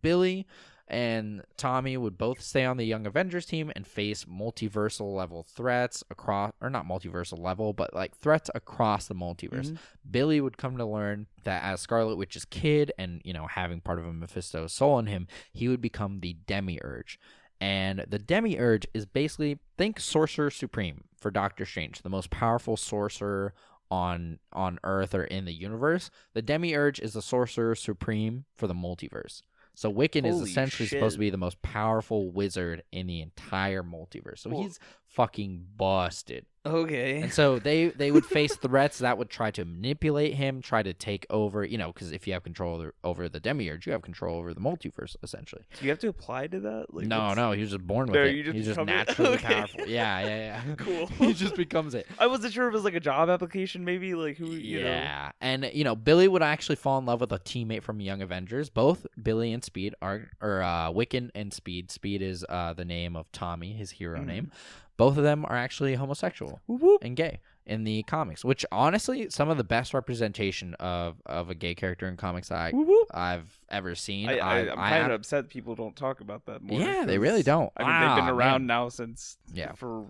Billy and Tommy would both stay on the Young Avengers team and face multiversal level threats across, or not multiversal level, but like threats across the multiverse. Mhm. Billy would come to learn that as Scarlet Witch's kid and, having part of a Mephisto soul in him, he would become the Demiurge. And the Demiurge is basically, think Sorcerer Supreme for Doctor Strange, the most powerful sorcerer on Earth or in the universe. The Demiurge is the Sorcerer Supreme for the multiverse. So Wiccan is Holy essentially shit. supposed to be the most powerful wizard in the entire multiverse. So he's fucking busted. Okay. And so they would face threats that would try to manipulate him, try to take over, because if you have control over the Demiurge, you have control over the multiverse, essentially. Do you have to apply to that? Like, No, he was just born with No, it. you just He's just become it? naturally Okay. powerful. Yeah. Cool. He just becomes it. I wasn't sure if it was like a job application, maybe. Like who? Yeah. And Billy would actually fall in love with a teammate from Young Avengers. Both Billy and Speed are, or Wiccan and Speed. Speed is the name of Tommy, his hero name. Both of them are actually homosexual and gay in the comics, which honestly, some of the best representation of a gay character in comics that I've ever seen. I'm kind of upset people don't talk about that more. Yeah, they really don't. I mean, they've been around now since. Yeah. For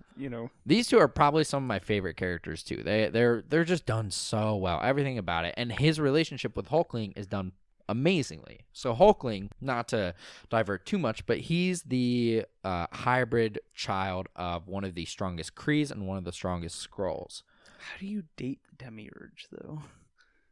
These two are probably some of my favorite characters too. They're just done so well. Everything about it, and his relationship with Hulkling is done amazingly. So Hulkling, not to divert too much, but he's the hybrid child of one of the strongest Krees and one of the strongest Skrulls. How do you date the Demiurge though?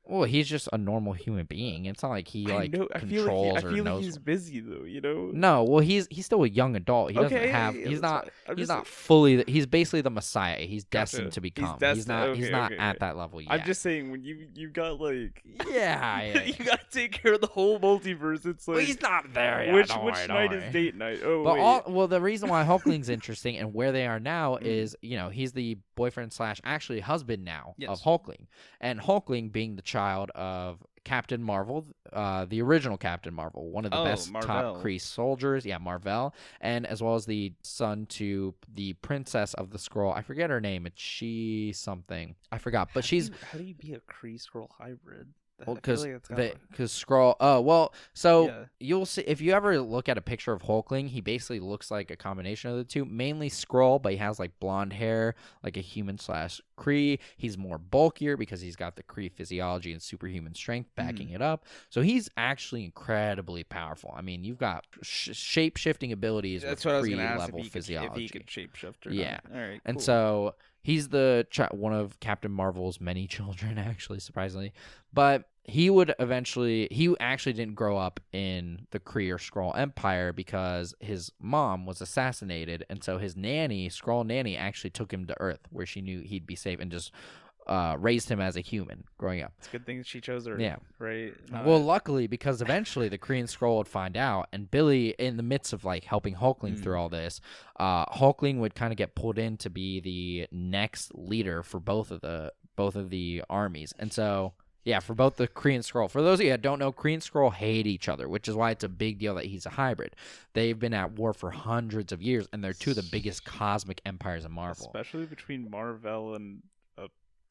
Well, he's just a normal human being. It's not like he I controls feel or like knows. he's busy though. No, well, he's still a young adult. He doesn't Okay, have. yeah, He's that's not. fine. I'm He's just not fully. He's basically the Messiah. He's destined Gotcha. to become. He's He's not. He's not okay. at that level yet. I'm just saying when you got like Yeah. you got to take care of the whole multiverse. It's like Well, he's not there yet. which don't which worry, night don't is worry. date night? Oh But wait. the reason why Hulkling's interesting and where they are now is, he's the boyfriend / actually husband now Yes. of Hulkling, and Hulkling being the child of Captain Marvel, the original Captain Marvel, one of the best Marvel. top Kree soldiers. Yeah, Marvel. And as well as the son to the princess of the Skrull. I forget her name. It's she something. I forgot. But she's... How do you be a Kree Skrull hybrid? Well, because Skrull. Oh, well, so Yeah. you'll see if you ever look at a picture of Hulkling, he basically looks like a combination of the two. Mainly Skrull, but he has like blonde hair, like a human / Kree. He's more bulkier because he's got the Kree physiology and superhuman strength backing it up. So he's actually incredibly powerful. I mean, you've got shape shifting abilities. That's with what I was Kree going to ask. level If physiology. he could shapeshift or yeah. not. All right. And cool. so he's the one of Captain Marvel's many children, actually, surprisingly. But he actually didn't grow up in the Kree or Skrull Empire because his mom was assassinated. And so his nanny, Skrull nanny, actually took him to Earth where she knew he'd be safe and just raised him as a human growing up. It's a good thing she chose her. Yeah. Right? Well, luckily, because eventually the Kree and Skrull would find out, and Billy, in the midst of like helping Hulkling through all this, Hulkling would kind of get pulled in to be the next leader for both of the armies. And so, yeah, for both the Kree and Skrull. For those of you that don't know, Kree and Skrull hate each other, which is why it's a big deal that he's a hybrid. They've been at war for hundreds of years, and they're two of the biggest cosmic empires in Marvel. Especially between Marvel and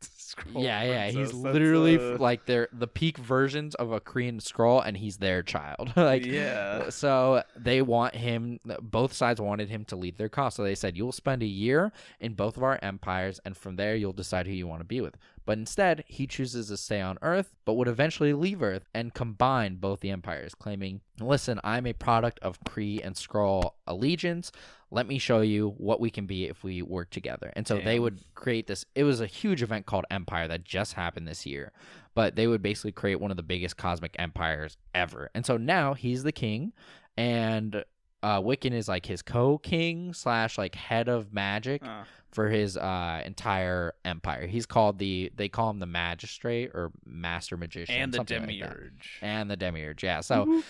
Skrull. Yeah, princess. he's literally like they're the peak versions of a Korean Skrull, and he's their child. Like, yeah. So they want him. Both sides wanted him to lead their cause. So they said, "You'll spend a year in both of our empires, and from there you'll decide who you want to be with." But instead, he chooses to stay on Earth, but would eventually leave Earth and combine both the empires, claiming, "Listen, I'm a product of Kree and Skrull allegiance. Let me show you what we can be if we work together." And so they would create this. It was a huge event called Empire that just happened this year. But they would basically create one of the biggest cosmic empires ever. And so now he's the king, and Wiccan is like his co-king / like head of magic for his entire empire. He's called they call him the magistrate or master magician. And the demiurge. And the demiurge, yeah. So,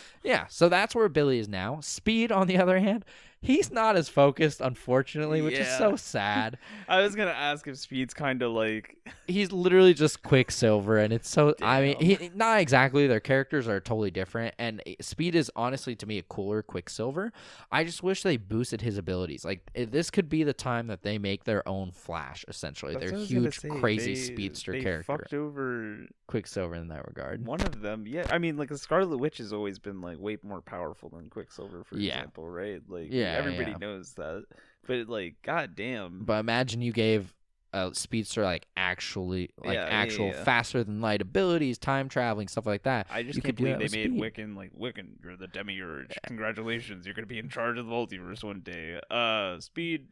so that's where Billy is now. Speed, on the other hand, he's not as focused, unfortunately, which is so sad. I was going to ask if Speed's kind of like... He's literally just Quicksilver, and it's so... Damn. I mean, not exactly. Their characters are totally different, and Speed is honestly, to me, a cooler Quicksilver. I just wish they boosted his abilities. Like, this could be the time that they make their own Flash, essentially. That's their what I was huge, gonna say. crazy speedster they character. Fucked over Quicksilver in that regard. one of them. Yeah, I mean, like, the Scarlet Witch has always been, like, way more powerful than Quicksilver, for example, right? Like, everybody knows that. But, like, goddamn. But imagine you gave a speedster actual faster than light abilities, time traveling, stuff like that. I just can't believe they made Wiccan like, "Wiccan, you're the demiurge. Congratulations, you're gonna be in charge of the multiverse one day." Speed,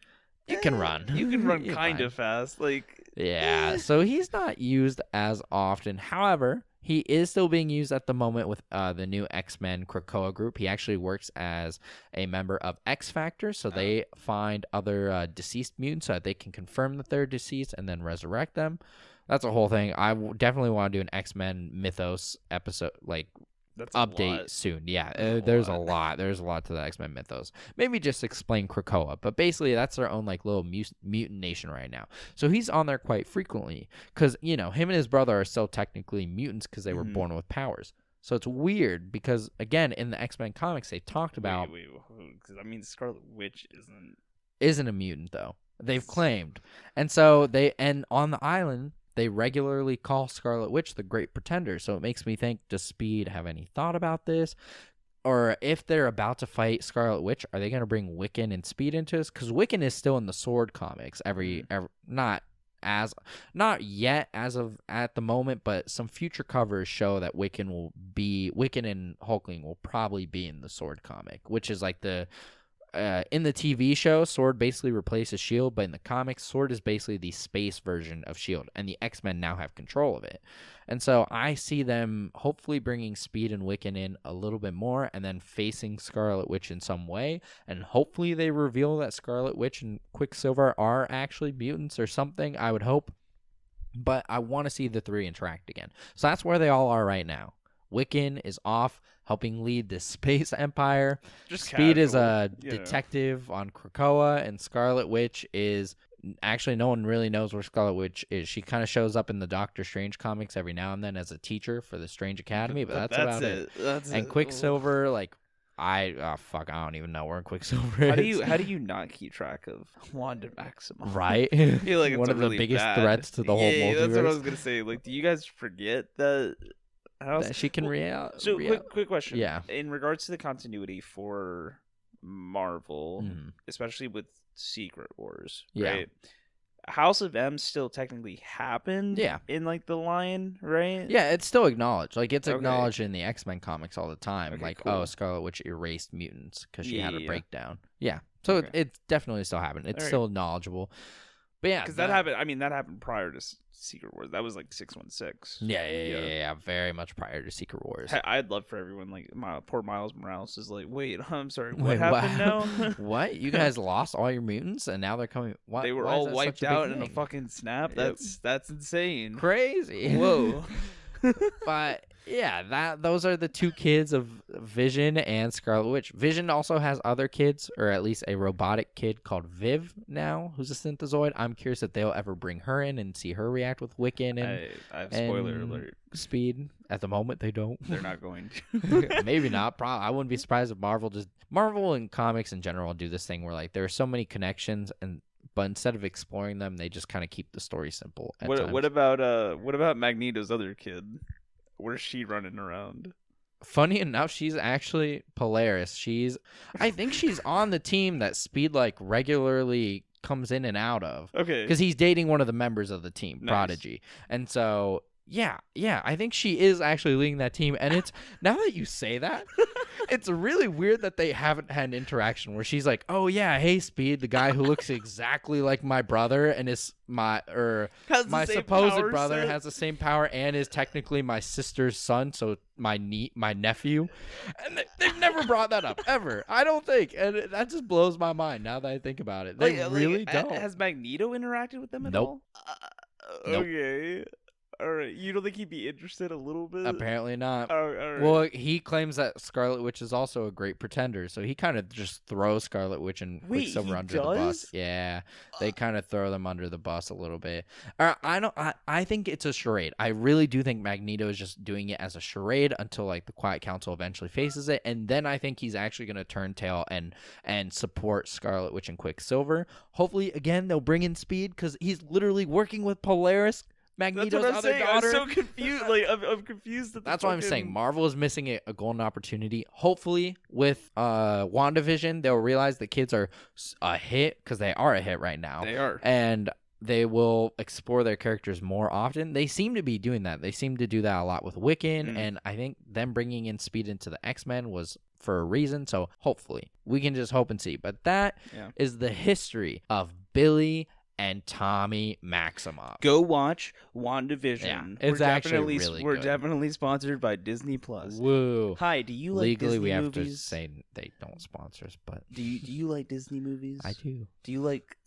you can run. You can run kind of fast, like. Yeah, so he's not used as often. However, he is still being used at the moment with the new X-Men Krakoa group. He actually works as a member of X Factor, so they find other deceased mutants so that they can confirm that they're deceased and then resurrect them. That's a whole thing. I definitely want to do an X-Men mythos episode, That's update soon. Yeah, there's a lot. There's a lot to the X-Men mythos. Maybe just explain Krakoa, but basically that's their own little mutant nation right now. So he's on there quite frequently because him and his brother are still technically mutants because they were born with powers. So it's weird because again in the X-Men comics they talked about. Because I mean Scarlet Witch isn't a mutant though. They've claimed, and so on the island. They regularly call Scarlet Witch the Great Pretender, so it makes me think, does Speed have any thought about this? Or if they're about to fight Scarlet Witch, are they going to bring Wiccan and Speed into this? Because Wiccan is still in the Sword comics, not yet as of at the moment, but some future covers show that Wiccan and Hulkling will probably be in the Sword comic, which is like the... in the TV show, Sword basically replaces S.H.I.E.L.D., but in the comics, Sword is basically the space version of S.H.I.E.L.D., and the X-Men now have control of it. And so I see them hopefully bringing Speed and Wiccan in a little bit more, and then facing Scarlet Witch in some way, and hopefully they reveal that Scarlet Witch and Quicksilver are actually mutants or something, I would hope. But I want to see the three interact again. So that's where they all are right now. Wiccan is off helping lead the space empire. Just Speed casual, is a detective on Krakoa, and Scarlet Witch is Actually, no one really knows where Scarlet Witch is. She kind of shows up in the Doctor Strange comics every now and then as a teacher for the Strange Academy, but that's about it. And Quicksilver, like, I don't even know where Quicksilver is. How do you not keep track of Wanda Maximoff? Right? I feel like it's one of the really biggest bad threats to the whole multiverse. That's what I was gonna say. Like, do you guys forget that? That she can So quick question. Yeah. In regards to the continuity for Marvel, especially with Secret Wars, right? House of M still technically happened in like the line, right? Yeah, it's still acknowledged. Like, it's acknowledged in the X-Men comics all the time. Okay, like, cool. oh, Scarlet Witch erased mutants because she had a Yeah. breakdown. Yeah. So it's definitely still happened. It's still knowledgeable. But yeah. Because that happened, I mean, that happened prior to Secret Wars. That was like 616. Yeah. Very much prior to Secret Wars. I'd love for everyone, like, poor Miles Morales is like, wait, I'm sorry, what Wait, happened now? What? You guys lost all your mutants and now they're coming? What? They were why is all that wiped such a big out in a thing? fucking snap. Yep. That's insane. Crazy. Whoa. But yeah, those are the two kids of Vision and Scarlet Witch. Vision also has other kids, or at least a robotic kid called Viv now, who's a synthezoid. I'm curious if they'll ever bring her in and see her react with Wiccan and I have spoiler and alert. Speed. At the moment, they don't. They're not going to. Maybe not. I wouldn't be surprised if Marvel and comics in general do this thing where, like, there are so many connections, but instead of exploring them, they just kind of keep the story simple. What about Magneto's other kid? Where's she running around? Funny enough, she's actually Polaris. I think she's on the team that Speed, like, regularly comes in and out of. Okay. Because he's dating one of the members of the team, Nice. Prodigy. And so, yeah, I think she is actually leading that team. And it's, now that you say that, it's really weird that they haven't had an interaction where she's like, oh yeah, hey Speed, the guy who looks exactly like my brother and is my supposed brother has the same power and is technically my sister's son, so my nephew. And they've never brought that up ever, I don't think, and that just blows my mind now that I think about it. They really don't. Has Magneto interacted with them at Nope. all? Nope. Okay. All right. You don't think he'd be interested a little bit? Apparently not. Oh, all right. Well, he claims that Scarlet Witch is also a great pretender, so he kind of just throws Scarlet Witch and Quicksilver under the bus. Yeah, they kind of throw them under the bus a little bit. I think it's a charade. I really do think Magneto is just doing it as a charade until, like, the Quiet Council eventually faces it, and then I think he's actually going to turn tail and support Scarlet Witch and Quicksilver. Hopefully, again, they'll bring in Speed because he's literally working with Polaris, Magneto's other daughter. I'm so confused. Like, I'm confused. That's what I'm saying. Marvel is missing a golden opportunity. Hopefully, with WandaVision, they'll realize the kids are a hit, because they are a hit right now. They are. And they will explore their characters more often. They seem to be doing that. They seem to do that a lot with Wiccan, and I think them bringing in Speed into the X-Men was for a reason. So hopefully, we can just hope and see. But that is the history of Billy and Tommy Maximoff. Go watch WandaVision. Yeah, it's actually really We're good. definitely sponsored by Disney Plus. Woo. Hi, do you like Legally, Disney we have movies? to say they don't sponsor us, but Do you like Disney movies? I do. Do you like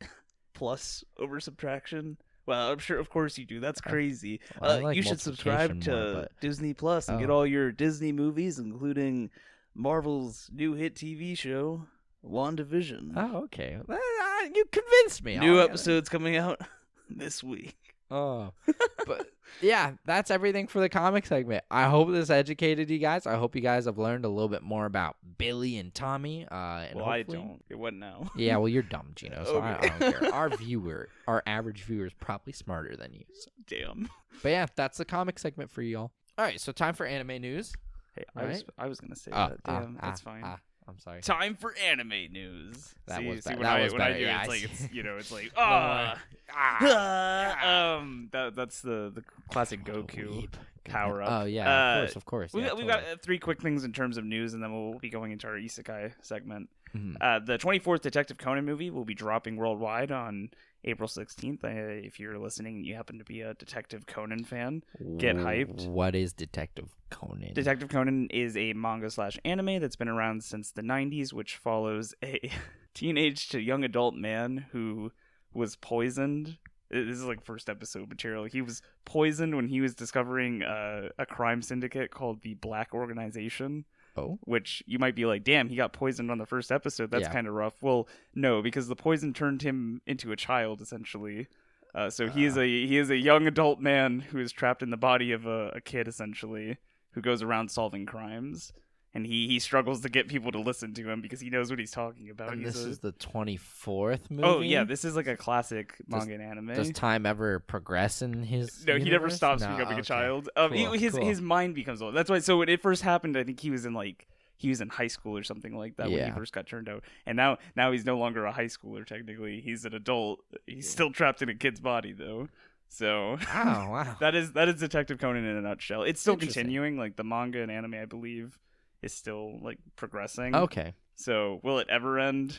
plus over subtraction? Well, I'm sure, of course you do. That's crazy. Well, I like you should subscribe multiplication to more, but- Disney Plus and get all your Disney movies, including Marvel's new hit TV show, WandaVision. Oh, okay. You convinced me. New episodes coming out this week. Oh, but yeah, that's everything for the comic segment. I hope this educated you guys. I hope you guys have learned a little bit more about Billy and Tommy. And well, I don't. What now? Yeah, well, you're dumb, Gino, so Okay. I don't care. Our average viewer is probably smarter than you. So. Damn. But yeah, that's the comic segment for y'all. All right, so time for anime news. Hey, All right. I was gonna say that. Damn, that's fine. I'm sorry. Time for anime news. That was better. When That I was do better. it, Yeah, it's I like see. it's like that's the classic Goku power up. Oh yeah, of course. We've Yeah, got three quick things in terms of news, and then we'll be going into our Isekai segment. Mhm. The 24th Detective Conan movie will be dropping worldwide on April 16th. If you're listening and you happen to be a Detective Conan fan, get hyped. What is Detective Conan? Detective Conan is a manga/anime that's been around since the 90s, which follows a teenage to young adult man who was poisoned. This is like first episode material. He was poisoned when he was discovering a crime syndicate called the Black Organization. Oh. Which you might be like, damn, he got poisoned on the first episode. That's Yeah. kind of rough. Well, no, because the poison turned him into a child, essentially. So he is a young adult man who is trapped in the body of a kid, essentially, who goes around solving crimes. And he struggles to get people to listen to him because he knows what he's talking about. And this is the 24th movie? Oh, yeah, this is like a classic manga and anime. Does time ever progress in his No, universe? he never stops No, becoming a okay. child. Cool, His mind becomes old. That's why. So when it first happened, I think he was in high school or something like that when he Yeah. first got turned out. And now he's no longer a high schooler. Technically, he's an adult. He's still trapped in a kid's body though. So Wow. that is Detective Conan in a nutshell. It's still Interesting. continuing. Like the manga and anime, I believe, is still like progressing. Okay. So will it ever end?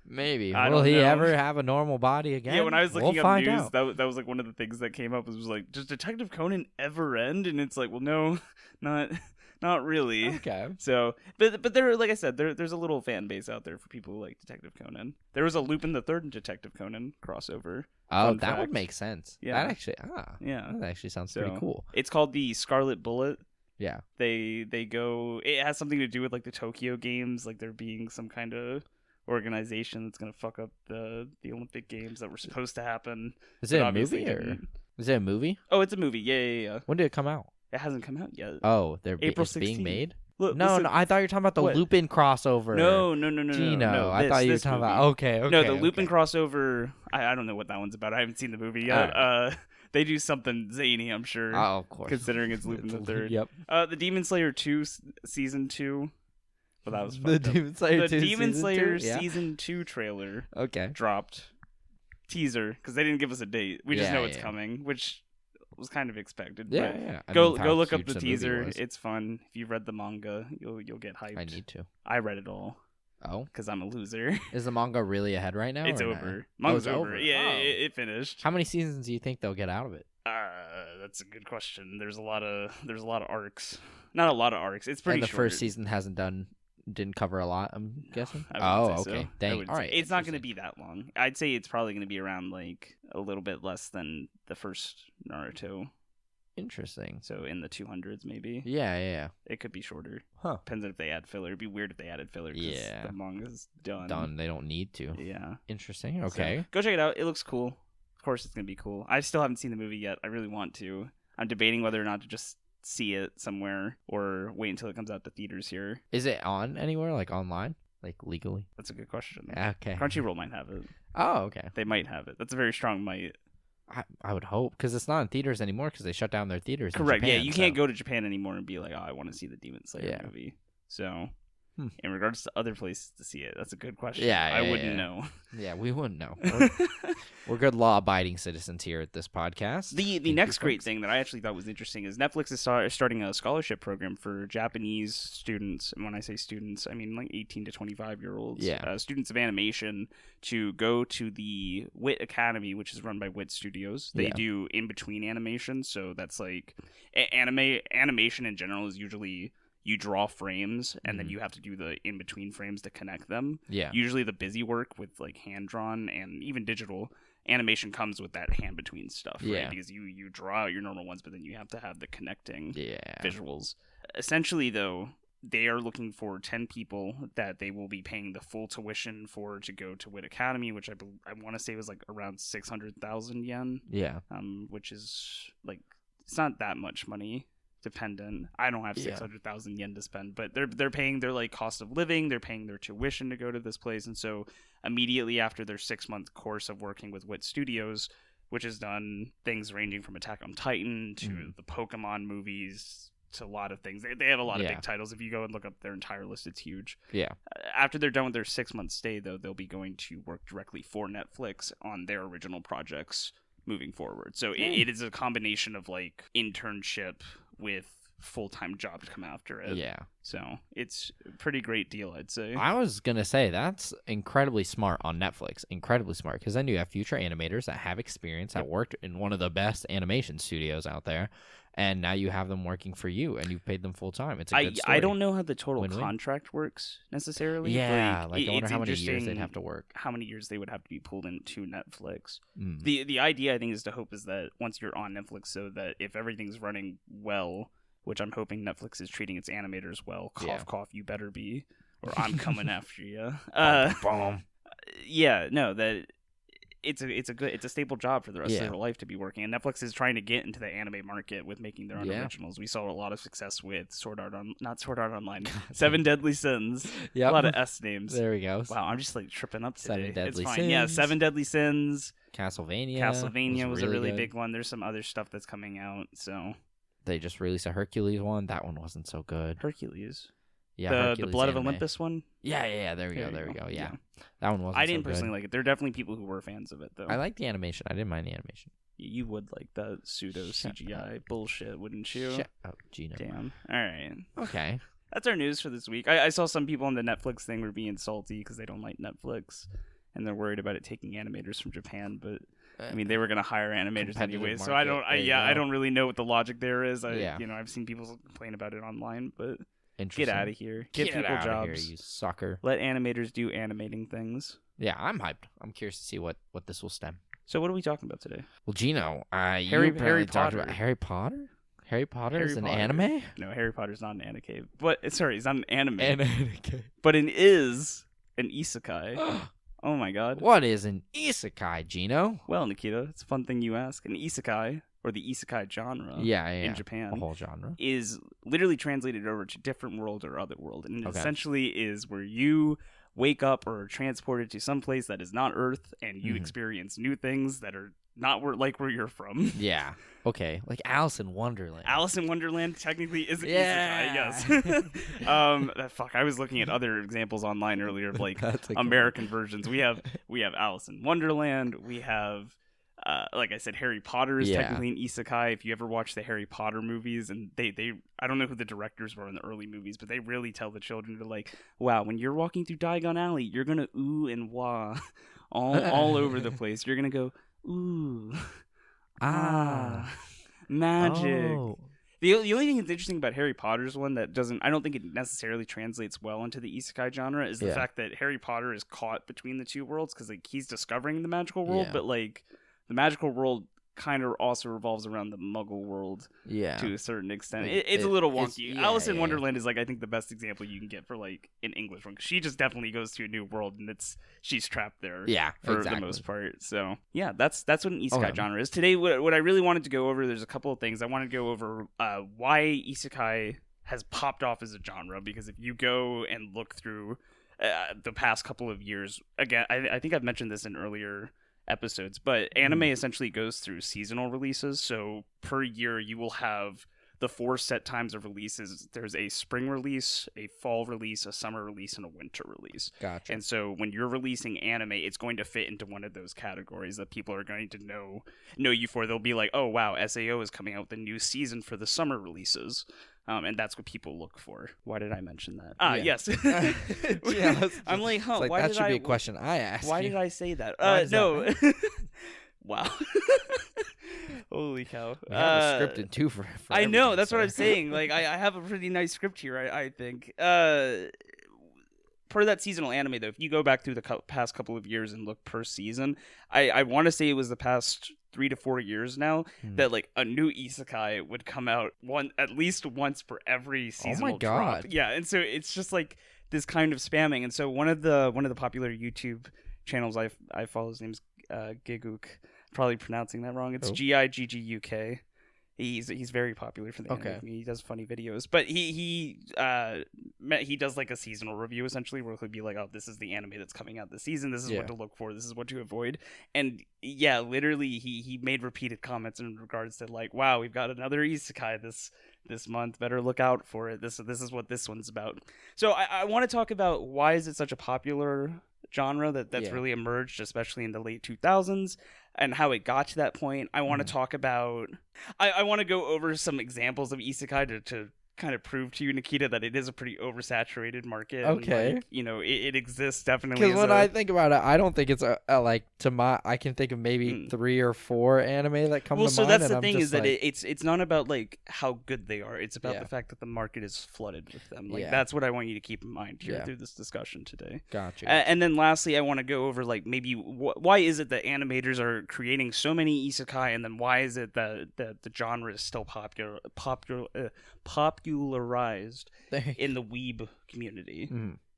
Maybe. I Will don't he know. ever have a normal body again? Yeah, when I was looking we'll up find news, out. that was like one of the things that came up was like, does Detective Conan ever end? And it's like, well, no, not really. Okay. So, but there, like I said, there's a little fan base out there for people who like Detective Conan. There was a Lupin the Third and Detective Conan crossover. Oh, Fun that would fact. make sense. Yeah. That actually, Yeah. that actually sounds So, pretty cool. It's called the Scarlet Bullet. Yeah. They go. It has something to do with like the Tokyo Games, like there being some kind of organization that's gonna fuck up the Olympic Games that were supposed to happen. Is it but a obviously movie or didn't. is it a movie? Oh, it's a movie. Yeah. When did it come out? It hasn't come out yet. Oh, April it's being 16th. made? Look, No, listen. no, I thought you were talking about the What? Lupin crossover. No, Gino. no. I thought you were this talking movie. about. Okay. No, the Lupin okay. crossover. I don't know what that one's about. I haven't seen the movie yet. They do something zany, I'm sure. Oh, of course. Considering it's Lupin the Third. Yep. The Demon Slayer 2 season 2. Well, that was The fucked up. Demon Slayer The 2 Demon season Slayer 2? Yeah. season 2 trailer Okay. dropped. Teaser, because they didn't give us a date. We just Yeah, know it's yeah. coming, which was kind of expected. Yeah, but yeah. I Go mean, how look up huge the movie teaser. was. It's fun. If you've read the manga, you'll get hyped. I need to. I read it all Oh, because I'm a loser. is the manga really ahead right now? It's or not? over. Oh, Manga's it's over. over. Yeah, Oh. it finished. How many seasons do you think they'll get out of it? That's a good question. There's a lot of arcs. Not a lot of arcs. It's pretty And the short. first season didn't cover a lot. I'm guessing. I wouldn't Oh, say okay. so. I Dang. wouldn't All say- right. It's not going to be that long. I'd say it's probably going to be around like a little bit less than the first Naruto. Interesting. So in the 200s maybe. Yeah. It could be shorter. Huh. Depends on if they add filler. It'd be weird if they added filler. 'Cause Yeah. the manga's done. Done. They don't need to. Yeah. Interesting. So, Okay. go check it out. It looks cool. Of course it's going to be cool. I still haven't seen the movie yet. I really want to. I'm debating whether or not to just see it somewhere or wait until it comes out to theaters here. Is it on anywhere, like online, like legally? That's a good question. Okay. Crunchyroll might have it. Oh, okay. They might have it. That's a very strong might. I would hope because it's not in theaters anymore because they shut down their theaters. in Correct. Japan, You so- can't go to Japan anymore and be like, oh, I want to see the Demon Slayer Yeah. movie. So, Hmm. in regards to other places to see it, that's a good question. Yeah, I yeah, wouldn't yeah. know. Yeah, we wouldn't know. We're good law-abiding citizens here at this podcast. The Thank you, next great folks. thing that I actually thought was interesting is Netflix is starting a scholarship program for Japanese students, and when I say students, I mean like 18 to 25-year-olds, Yeah. students of animation, to go to the WIT Academy, which is run by WIT Studios. They Yeah. do in-between animation, so that's like animation in general is usually you draw frames and then Mhm. you have to do the in-between frames to connect them. Yeah. Usually the busy work with like hand-drawn and even digital animation comes with that hand-between stuff, right? Yeah. Because you draw out your normal ones, but then you have to have the connecting Yeah. visuals. Essentially, though, they are looking for 10 people that they will be paying the full tuition for to go to WIT Academy, which I want to say was like around 600,000 yen, Yeah. which is like, it's not that much money. Dependent. I don't have Yeah. 600,000 yen to spend, but they're paying their like cost of living, they're paying their tuition to go to this place, and so immediately after their 6-month course of working with WIT Studios, which has done things ranging from Attack on Titan to the Pokemon movies to a lot of things. They have a lot of Yeah. big titles. If you go and look up their entire list, it's huge. Yeah. After they're done with their 6-month stay, though, they'll be going to work directly for Netflix on their original projects moving forward. So it is a combination of like internship with full-time job to come after it. Yeah. So it's a pretty great deal, I'd say. I was going to say that's incredibly smart on Netflix. Incredibly smart because then you have future animators that have experience, that worked in one of the best animation studios out there. And now you have them working for you and you've paid them full time. It's a good story. I don't know how the total Win-win. contract works necessarily. Yeah. Like I wonder it's how many years interesting they'd have to work. how many years they would have to be pulled into Netflix. Mm. The idea I think is to hope is that once you're on Netflix, so that if everything's running well which I'm hoping Netflix is treating its animators well. Cough, Yeah. cough, you better be, or I'm coming after you. Boom. Yeah, no, that it's a stable job for the rest of Yeah. their life to be working. And Netflix is trying to get into the anime market with making their own Yeah. originals. We saw a lot of success with not Sword Art Online, Seven Deadly Sins. Yep. A lot of S names. There we go. Wow, I'm just like tripping up today. Seven Deadly it's fine. Yeah, Sins. Seven Deadly Sins. Castlevania was a really good. big one. There's some other stuff that's coming out. So They just released a Hercules one. That one wasn't so good. Hercules. Yeah, the Hercules Blood anime. of Olympus one. Yeah. There we go. Yeah. That one wasn't I didn't so good. personally like it. There are definitely people who were fans of it though. I like the animation. I didn't mind the animation. You would like that pseudo Shut CGI bullshit, wouldn't you? Shut up, Gino. Damn. All right. Okay. That's our news for this week. I saw some people on the Netflix thing were being salty because they don't like Netflix and they're worried about it taking animators from Japan. But I mean, they were gonna hire animators Competitive anyway, so I market. don't. There you I go. don't really know what the logic there is. Yeah. I've seen people complain about it online, but Interesting. get out of here. Give people out jobs. of here, you sucker. Let animators do animating things. Yeah, I'm hyped. I'm curious to see what this will stem. So what are we talking about today? Well, Gino, you Harry apparently talked Potter. about Harry Potter. Harry Potter Harry is an Potter. anime. No, Harry Potter's not an anime. But sorry, it's not an anime. Anime. But it is an isekai. Oh my god. What is an isekai, Gino? Well, Nikita, it's a fun thing you ask. An isekai, or the isekai genre Yeah. in Japan, a whole genre. is literally translated over to different world or other world. And it Okay. essentially is where you wake up or are transported to some place that is not Earth and you Mhm. experience new things that are not where you're from. Yeah. Okay. Like Alice in Wonderland. Alice in Wonderland technically is an Yeah. isekai, yes. Fuck, I was looking at other examples online earlier of like That's a good American versions. We have Alice in Wonderland. We have, like I said, Harry Potter is Yeah. technically an isekai. If you ever watch the Harry Potter movies, and they I don't know who the directors were in the early movies, but they really tell the children to like, wow, when you're walking through Diagon Alley, you're gonna ooh and wah, all over the place. You're gonna go ooh, magic. Oh. The only thing that's interesting about Harry Potter's one that I don't think it necessarily translates well into the isekai genre is the Yeah. fact that Harry Potter is caught between the two worlds because like he's discovering the magical world, Yeah. but like the magical world kind of also revolves around the Muggle world Yeah. to a certain extent. Like, It's a little it's- wonky. yeah, Alice in yeah. Wonderland is like I think the best example you can get for like an English one because she just definitely goes to a new world and she's trapped there. Yeah. For exactly. the most part. So yeah, that's what an isekai Okay. genre is. Today, what I really wanted to go over, there's a couple of things. I wanted to go over why isekai has popped off as a genre, because if you go and look through the past couple of years, again, I think I've mentioned this in earlier episodes, but anime essentially goes through seasonal releases. So per year, you will have the 4 set times of releases. There's a spring release, a fall release, a summer release, and a winter release. Gotcha. And so when you're releasing anime, it's going to fit into one of those categories that people are going to know you for. They'll be like, oh, wow, SAO is coming out with a new season for the summer releases. And that's what people look for. Why did I mention that? Yeah. Yes. Yeah, I'm like, huh, It's like, why that did should be a question I ask. Why you. did I say that? Why does No. that Wow. Holy cow. We have a script in two for I know, everything, that's what sir. I'm saying. Like, I have a pretty nice script here, I think. Per that seasonal anime, though, if you go back through the past couple of years and look per season, I want to say it was the past 3 to 4 years now that like a new isekai would come out at least once per every seasonal drop. God. Yeah, and so it's just like this kind of spamming. And so one of the popular YouTube channels I follow, his name's Giguk. Probably pronouncing that wrong. It's Gigguk. He's very popular for the anime community. He does funny videos, but he does like a seasonal review essentially, where he'll be like, "Oh, this is the anime that's coming out this season. This is what to look for. This is what to avoid." And yeah, literally, he made repeated comments in regards to like, "Wow, we've got another isekai this month. Better look out for it. This is what this one's about." So I want to talk about why is it such a popular genre that's really emerged, especially in the late 2000s, and how it got to that point. I want to talk about I want to go over some examples of isekai to kind of prove to you, Nikita, that it is a pretty oversaturated market. Okay. And, like, you know, it exists definitely. Because when I think about it, I don't think it's I can think of maybe 3 or 4 anime that come to mind. Well, so that's the thing is that it's not about like how good they are. It's about the fact that the market is flooded with them. Like that's what I want you to keep in mind here through this discussion today. Gotcha. And then lastly, I want to go over like maybe why is it that animators are creating so many isekai, and then why is it that the genre is still popularized in the weeb community,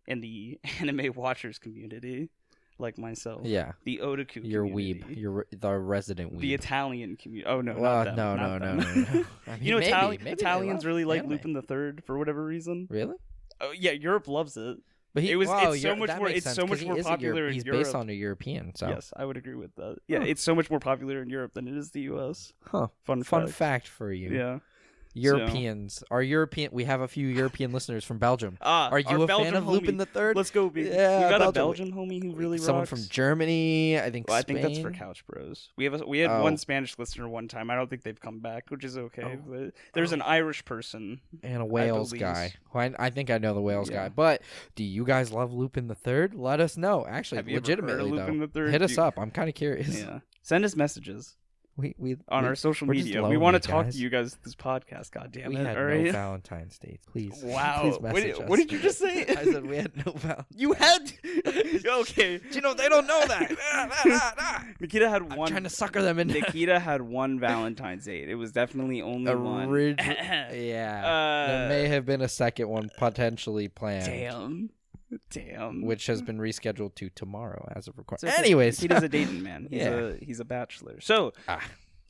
in the anime watchers community, like myself. Yeah. The otaku You're community. weeb. You're the resident weeb. The Italian community. Oh, no, well, not them. No. I mean, you know, maybe Italians really like anime. Lupin the Third for whatever reason. Really? Oh, yeah, Europe loves it. But It's so much more popular in He's Europe. based on a European, so. Yes, I would agree with that. Yeah, it's so much more popular in Europe than it is the U.S. Huh. Fun fact for you. Yeah. Europeans. We have a few European listeners from Belgium. Are you a Belgian fan of Lupin the Third? Let's go, baby. Yeah, we got Belgium. a Belgian homie who really Someone rocks. from Germany, I think Spain. I think that's for Couch Bros. We had one Spanish listener one time. I don't think they've come back, which is okay. But there's an Irish person. And a Wales guy. I think I know the Wales guy. But do you guys love Lupin the Third? Let us know. Actually, have you legitimately, ever heard of Lupin the Third? Hit us up. I'm kind of curious. Yeah. Send us messages. We on our social media. We want to talk to you guys this podcast, goddammit. We had no Valentine's dates. Please. Wow. Please message us. What did you just say? I said we had no Valentine's. You had okay. Gino, they don't know that. Nikita had one. I'm trying to sucker them in. Nikita had one Valentine's date. It was definitely only one. Yeah. There may have been a second one potentially planned. Damn. Which has been rescheduled to tomorrow as of recording. Okay. Anyways. He does a dating man. He's a bachelor. So,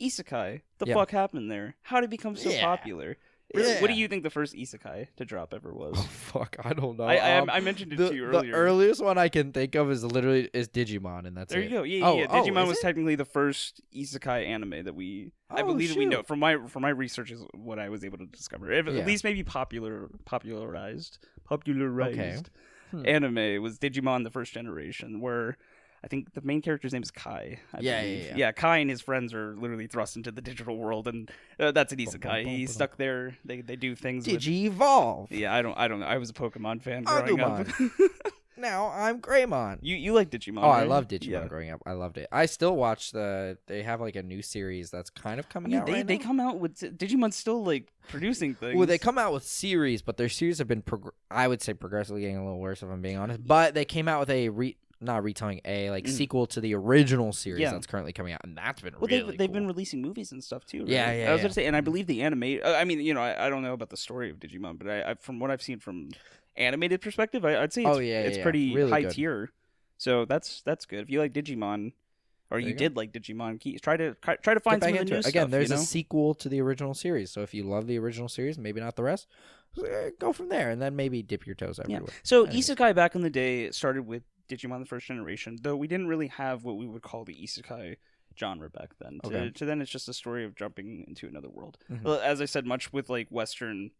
Isekai. The fuck happened there? How did it become so popular? Really, what do you think the first Isekai to drop ever was? Oh, fuck, I don't know. I mentioned it to you earlier. The earliest one I can think of is Digimon, and that's there it. You go. Yeah. Digimon was technically the first Isekai anime that I believe that we know from my research is what I was able to discover. At least maybe popularized. Okay. Anime was Digimon the first generation, where I think the main character's name is Kai. Yeah. Kai and his friends are literally thrust into the digital world, and that's an isekai. He's stuck there. They do things. Digi-evolve. Yeah, I don't. I was a Pokemon fan growing up. Now I'm Greymon. You like Digimon? Oh, right? I loved Digimon growing up. I loved it. I still watch they have like a new series that's kind of coming out right now. They come out with Digimon's still like producing things. Well, they come out with series, but their series have been I would say progressively getting a little worse if I'm being honest. But they came out with a not retelling, sequel to the original series that's currently coming out, and that's been really cool. They've been releasing movies and stuff too, right? Yeah. I was gonna say, and I believe the anime. I mean, you know, I don't know about the story of Digimon, but I from what I've seen from animated perspective, I'd say it's pretty really high tier. So that's good. If you like Digimon, or you did like Digimon, try to find some of the new stuff. Again, there's a sequel to the original series, so if you love the original series, maybe not the rest, go from there, and then maybe dip your toes everywhere. Yeah. So Isekai back in the day started with Digimon the first generation, though we didn't really have what we would call the Isekai genre back then. To then it's just a story of jumping into another world. Mm-hmm. Well, as I said, much with like Western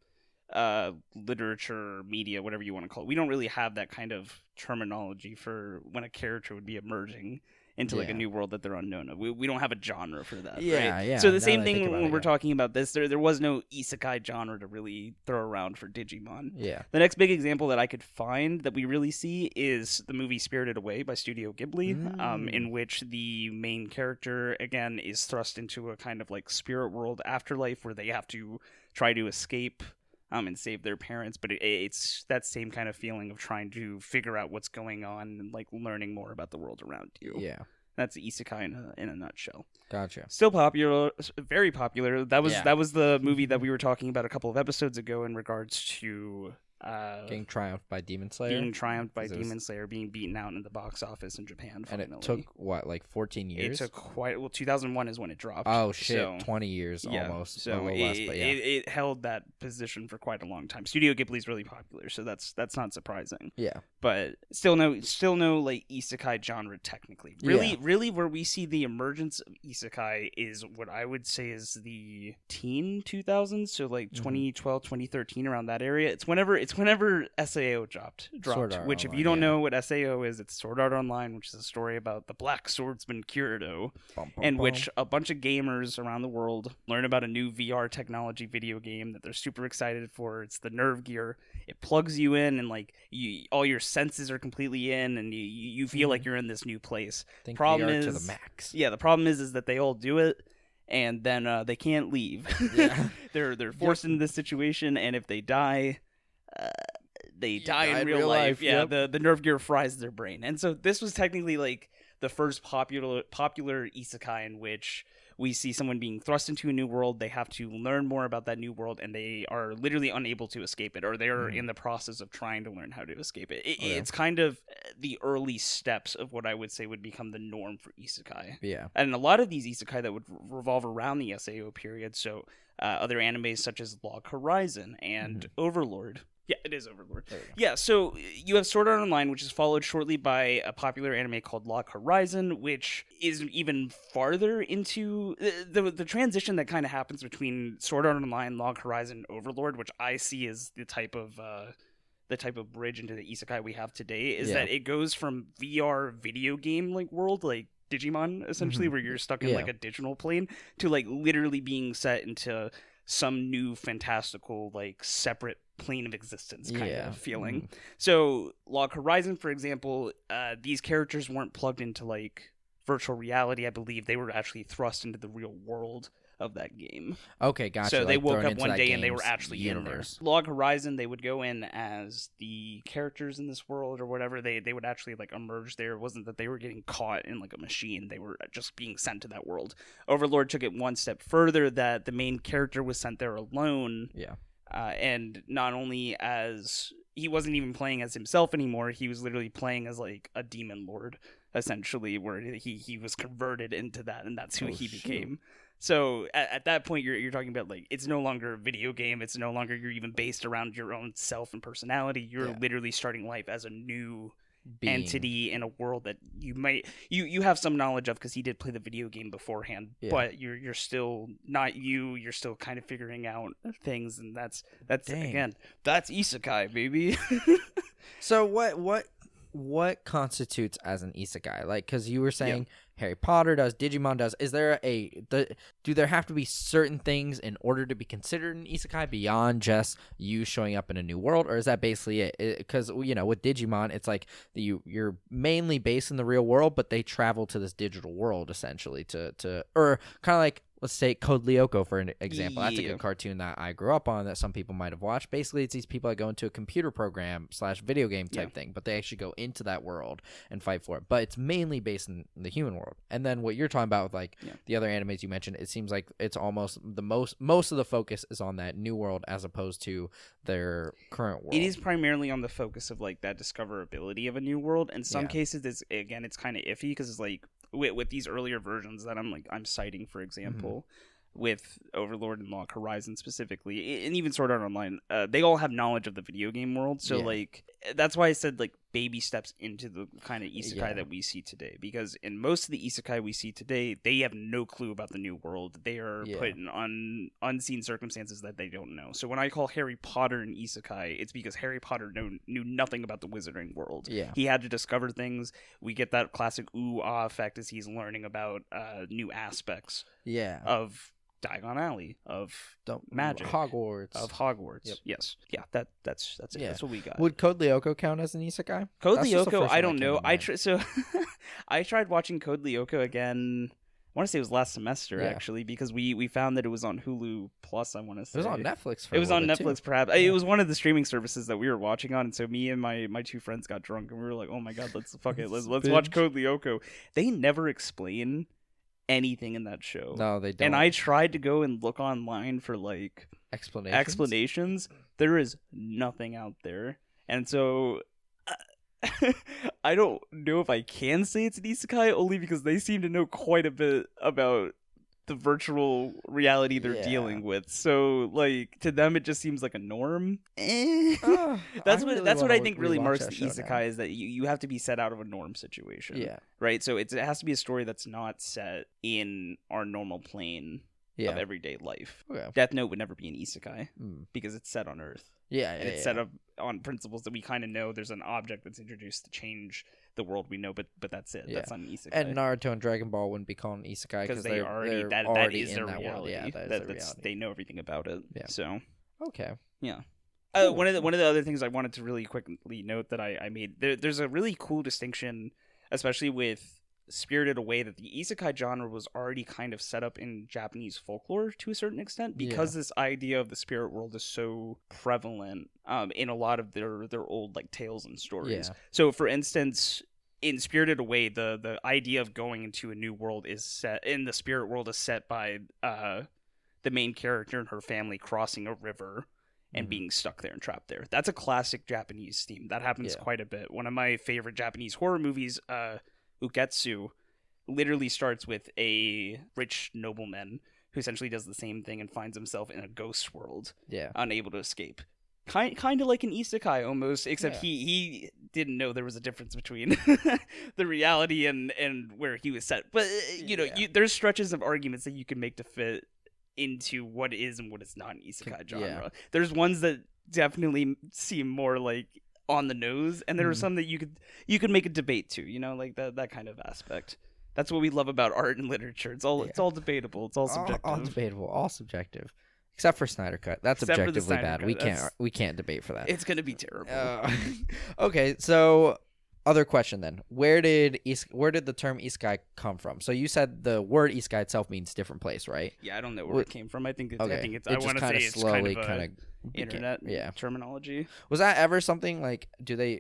literature, media, whatever you want to call it, we don't really have that kind of terminology for when a character would be emerging into like a new world that they're unknown of. We don't have a genre for that. Right? So the same thing when we're talking about this, there was no isekai genre to really throw around for Digimon. Yeah. The next big example that I could find that we really see is the movie Spirited Away by Studio Ghibli, in which the main character again is thrust into a kind of like spirit world afterlife where they have to try to escape and save their parents, but it's that same kind of feeling of trying to figure out what's going on and like learning more about the world around you. Yeah, that's isekai in a nutshell. Gotcha. Still popular, very popular. That was the movie that we were talking about a couple of episodes ago in regards to getting triumphed by Demon Slayer. Demon Slayer, being beaten out in the box office in Japan. Finally. And it took what, like 14 years? It took 2001 is when it dropped. Oh shit, so, 20 years almost. So it held that position for quite a long time. Studio Ghibli's really popular, so that's not surprising. Yeah, but still no like isekai genre technically. Really, where we see the emergence of isekai is what I would say is the teen 2000s, so like 2012, 2013, around that area. It's whenever it's whenever SAO dropped. Which, if you don't know what SAO is, it's Sword Art Online, which is a story about the Black Swordsman Kirito, which a bunch of gamers around the world learn about a new VR technology video game that they're super excited for. It's the Nerve Gear. It plugs you in, and like all your senses are completely in, and you feel like you're in this new place. Problem VR to the max. Yeah, the problem is that they all do it, and then they can't leave. Yeah. they're forced into this situation, and if they die, they die in real life. Yeah, the Nerve Gear fries their brain. And so this was technically like the first popular isekai in which we see someone being thrust into a new world. They have to learn more about that new world, and they are literally unable to escape it, or they are in the process of trying to learn how to escape it. It's kind of the early steps of what I would say would become the norm for isekai. Yeah. And a lot of these isekai that would revolve around the SAO period, so other animes such as Log Horizon and Overlord. Yeah, it is Overlord. Yeah, so you have Sword Art Online, which is followed shortly by a popular anime called Log Horizon, which is even farther into the transition that kind of happens between Sword Art Online, Log Horizon, and Overlord, which I see as the type of bridge into the isekai we have today, is that it goes from VR video game like world, like Digimon, essentially, where you're stuck in like a digital plane, to like literally being set into some new fantastical like separate plane of existence kind of feeling. So Log Horizon, for example, these characters weren't plugged into like virtual reality. I believe they were actually thrust into the real world of that game. Okay, gotcha. So they woke up one day and they were actually in there. Log Horizon, they would go in as the characters in this world or whatever. They would actually like emerge there. It wasn't that they were getting caught in like a machine. They were just being sent to that world. Overlord took it one step further, that the main character was sent there alone. Yeah. And not only as he wasn't even playing as himself anymore, he was literally playing as like a demon lord, essentially, where he was converted into that, and that's who he became. So at that point, you're talking about like it's no longer a video game. It's no longer you're even based around your own self and personality. You're literally starting life as a new entity in a world that you have some knowledge of because he did play the video game beforehand, but you're still not you. You're still kind of figuring out things, and that's again, that's isekai, baby. So what constitutes as an isekai? Like, because you were saying Harry Potter does, Digimon does. Is there do there have to be certain things in order to be considered an isekai beyond just you showing up in a new world, or is that basically it? Because with Digimon, it's like you're mainly based in the real world, but they travel to this digital world essentially to or kind of like. Let's take Code Lyoko for an example. That's a good cartoon that I grew up on that some people might have watched. Basically, it's these people that go into a computer program / video game type thing, but they actually go into that world and fight for it. But it's mainly based in the human world. And then what you're talking about with like the other animes you mentioned, it seems like it's almost the most of the focus is on that new world as opposed to their current world. It is primarily on the focus of like that discoverability of a new world. In some cases, it's kind of iffy because it's like with these earlier versions that I'm citing, for example, with Overlord and Log Horizon specifically, and even Sword Art Online, they all have knowledge of the video game world. So like that's why I said like baby steps into the kind of isekai that we see today, because in most of the isekai we see today, they have no clue about the new world. They are put in unseen circumstances that they don't know. So when I call Harry Potter an isekai, it's because Harry Potter knew nothing about the wizarding world. He had to discover things. We get that classic ooh ah effect as he's learning about new aspects of Diagon Alley, of magic, Hogwarts. Yes, that's it. That's what we got. Would Code Lyoko count as an isekai? Code Lyoko, I don't know. I tried watching Code Lyoko again. I want to say it was last semester actually, because we found that it was on Hulu Plus. I want to say it was on Netflix. It was on Netflix, perhaps. It was one of the streaming services that we were watching on. And so me and my two friends got drunk, and we were like, "Oh my god, let's watch Code Lyoko." They never explain anything in that show. No, they don't. And I tried to go and look online for like explanations. There is nothing out there. And so I don't know if I can say it's an isekai, only because they seem to know quite a bit about the virtual reality they're dealing with. So like to them it just seems like a norm. That's what I think really marks the isekai, is that you have to be set out of a norm situation. Right? So it has to be a story that's not set in our normal plane Yeah. of everyday life. Okay. Death Note would never be an isekai because it's set on Earth. Yeah, And it's set up on principles that we kind of know. There's an object that's introduced to change the world we know, but that's it. Yeah. That's not an isekai. And Naruto and Dragon Ball wouldn't be called an isekai because they're already that is in their that reality. world. Yeah, that's reality. They know everything about it. Yeah. So okay. Yeah. Cool. One of the other things I wanted to really quickly note that I made there's a really cool distinction, especially with Spirited Away, that the isekai genre was already kind of set up in Japanese folklore to a certain extent because this idea of the spirit world is so prevalent in a lot of their old like tales and stories. Yeah. So for instance, in Spirited Away, the idea of going into a new world is set in the spirit world is set by the main character and her family crossing a river and being stuck there and trapped there. That's a classic Japanese theme. That happens quite a bit. One of my favorite Japanese horror movies, Uketsu, literally starts with a rich nobleman who essentially does the same thing and finds himself in a ghost world, unable to escape. Kind of like an isekai almost, except he didn't know there was a difference between the reality and where he was set. But there's stretches of arguments that you can make to fit into what is and what is not an isekai genre. Yeah. There's ones that definitely seem more like on the nose, and there are some that you could make a debate to, like that kind of aspect. That's what we love about art and literature. It's all debatable. It's all subjective. All debatable. All subjective. Except for Snyder Cut. That's objectively bad. Cut. We can't debate for that. It's gonna be terrible. Okay, so other question then. Where did the term isekai come from? So you said the word isekai itself means different place, right? Yeah, I don't know where it came from. I think it's. Okay. I think it's. I want to say it's kind of internet terminology. Was that ever something like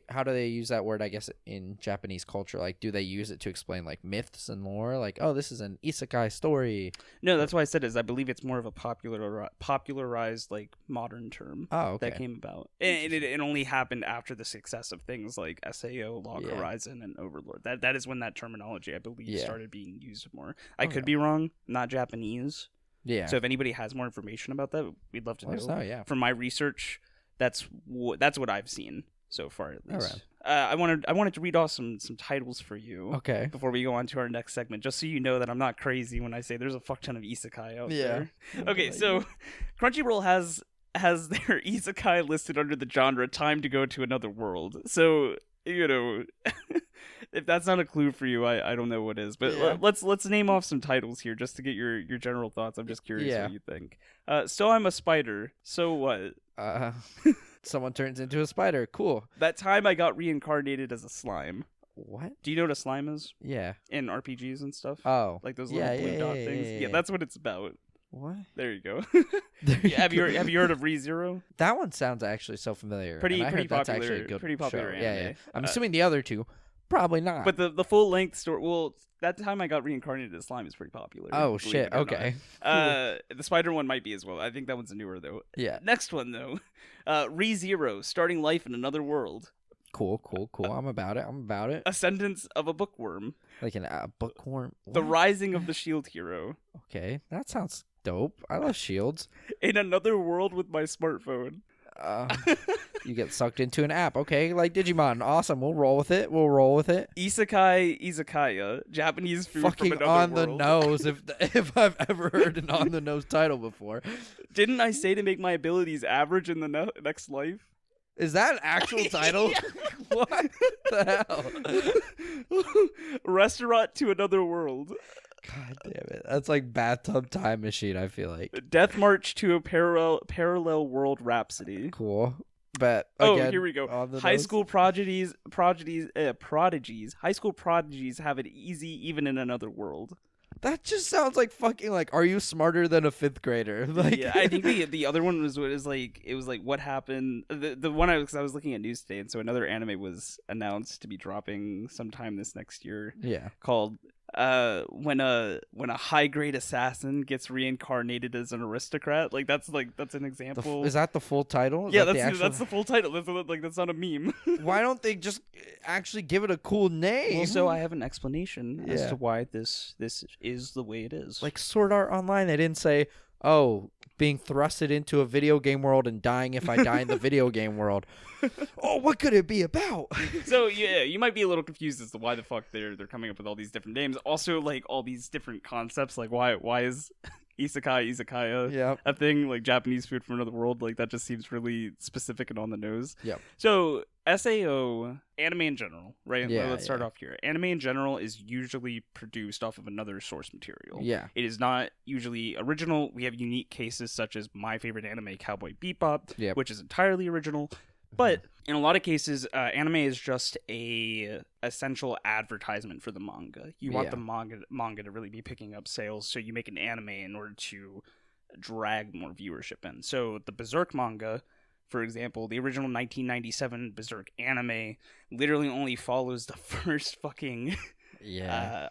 how do they use that word, I guess, in Japanese culture? Like, do they use it to explain like myths and lore, like, oh, this is an isekai story? No, that's why I said I believe it's more of a popularized like modern term that came about, and it only happened after the success of things like SAO, Log Horizon, and Overlord. That is when that terminology, I believe, started being used more. I could be wrong, not Japanese. Yeah. So if anybody has more information about that, we'd love to know. So, yeah. From my research, that's what I've seen so far, at least. All right. I wanted to read off some titles for you. Okay. Before we go on to our next segment, just so you know that I'm not crazy when I say there's a fuck ton of isekai out there. Okay, so Crunchyroll has their isekai listed under the genre Time to Go to Another World. So, if that's not a clue for you, I don't know what is. But let's name off some titles here just to get your general thoughts. I'm just curious what you think. So I'm a spider. So what? Someone turns into a spider. Cool. That time I got reincarnated as a slime. What? Do you know what a slime is? Yeah. In RPGs and stuff? Oh. Like those little blue dot things? Yeah, that's what it's about. What? There you go. Have you heard of ReZero? That one sounds actually so familiar. Pretty popular. That's actually a good pretty popular show. Anime. Yeah. I'm assuming the other two probably not. But the full length story. Well, that time I got reincarnated as slime is pretty popular. Oh shit! Okay. The spider one might be as well. I think that one's newer though. Yeah. Next one though, ReZero, starting life in another world. Cool. I'm about it. Ascendance of a bookworm. Like a bookworm. What? The rising of the shield hero. Okay, that sounds dope. I love shields. In another world with my smartphone. You get sucked into an app. Okay, like Digimon. Awesome. We'll roll with it. Isekai, izakaya, Japanese food fucking from another on world. The nose. If I've ever heard an on the nose title before. Didn't I say to make my abilities average in the next life? Is that an actual title? What the hell? Restaurant to another world. God damn it. That's like Bathtub Time Machine, I feel like. Death March to a parallel world rhapsody. Cool. But again, here we go. High school prodigies. High school prodigies have it easy even in another world. That just sounds like fucking like, are you smarter than a fifth grader? Like, yeah, I think the other one was what happened. The one I was looking at news today, and so another anime was announced to be dropping sometime this next year. Yeah, called when a high grade assassin gets reincarnated as an aristocrat. Like that's an example. Is that the full title? That's the full title. That's not a meme. Why don't they just actually give it a cool name? Well, so I have an explanation as to why this is the way it is. Like Sword Art Online, they didn't say, oh, being thrusted into a video game world and dying if I die in the video game world. Oh, what could it be about? So yeah, you might be a little confused as to why the fuck they're coming up with all these different names. Also, like all these different concepts. Like why is izakaya, Yep. a thing like Japanese food from another world. Like that just seems really specific and on the nose. Yep. So SAO, anime in general, right? Yeah, Let's start off here. Anime in general is usually produced off of another source material. Yeah. It is not usually original. We have unique cases such as my favorite anime, Cowboy Bebop, Yep. which is entirely original. But in a lot of cases, anime is just a essential advertisement for the manga. You want the manga to really be picking up sales, so you make an anime in order to drag more viewership in. So the Berserk manga, for example, the original 1997 Berserk anime literally only follows the first fucking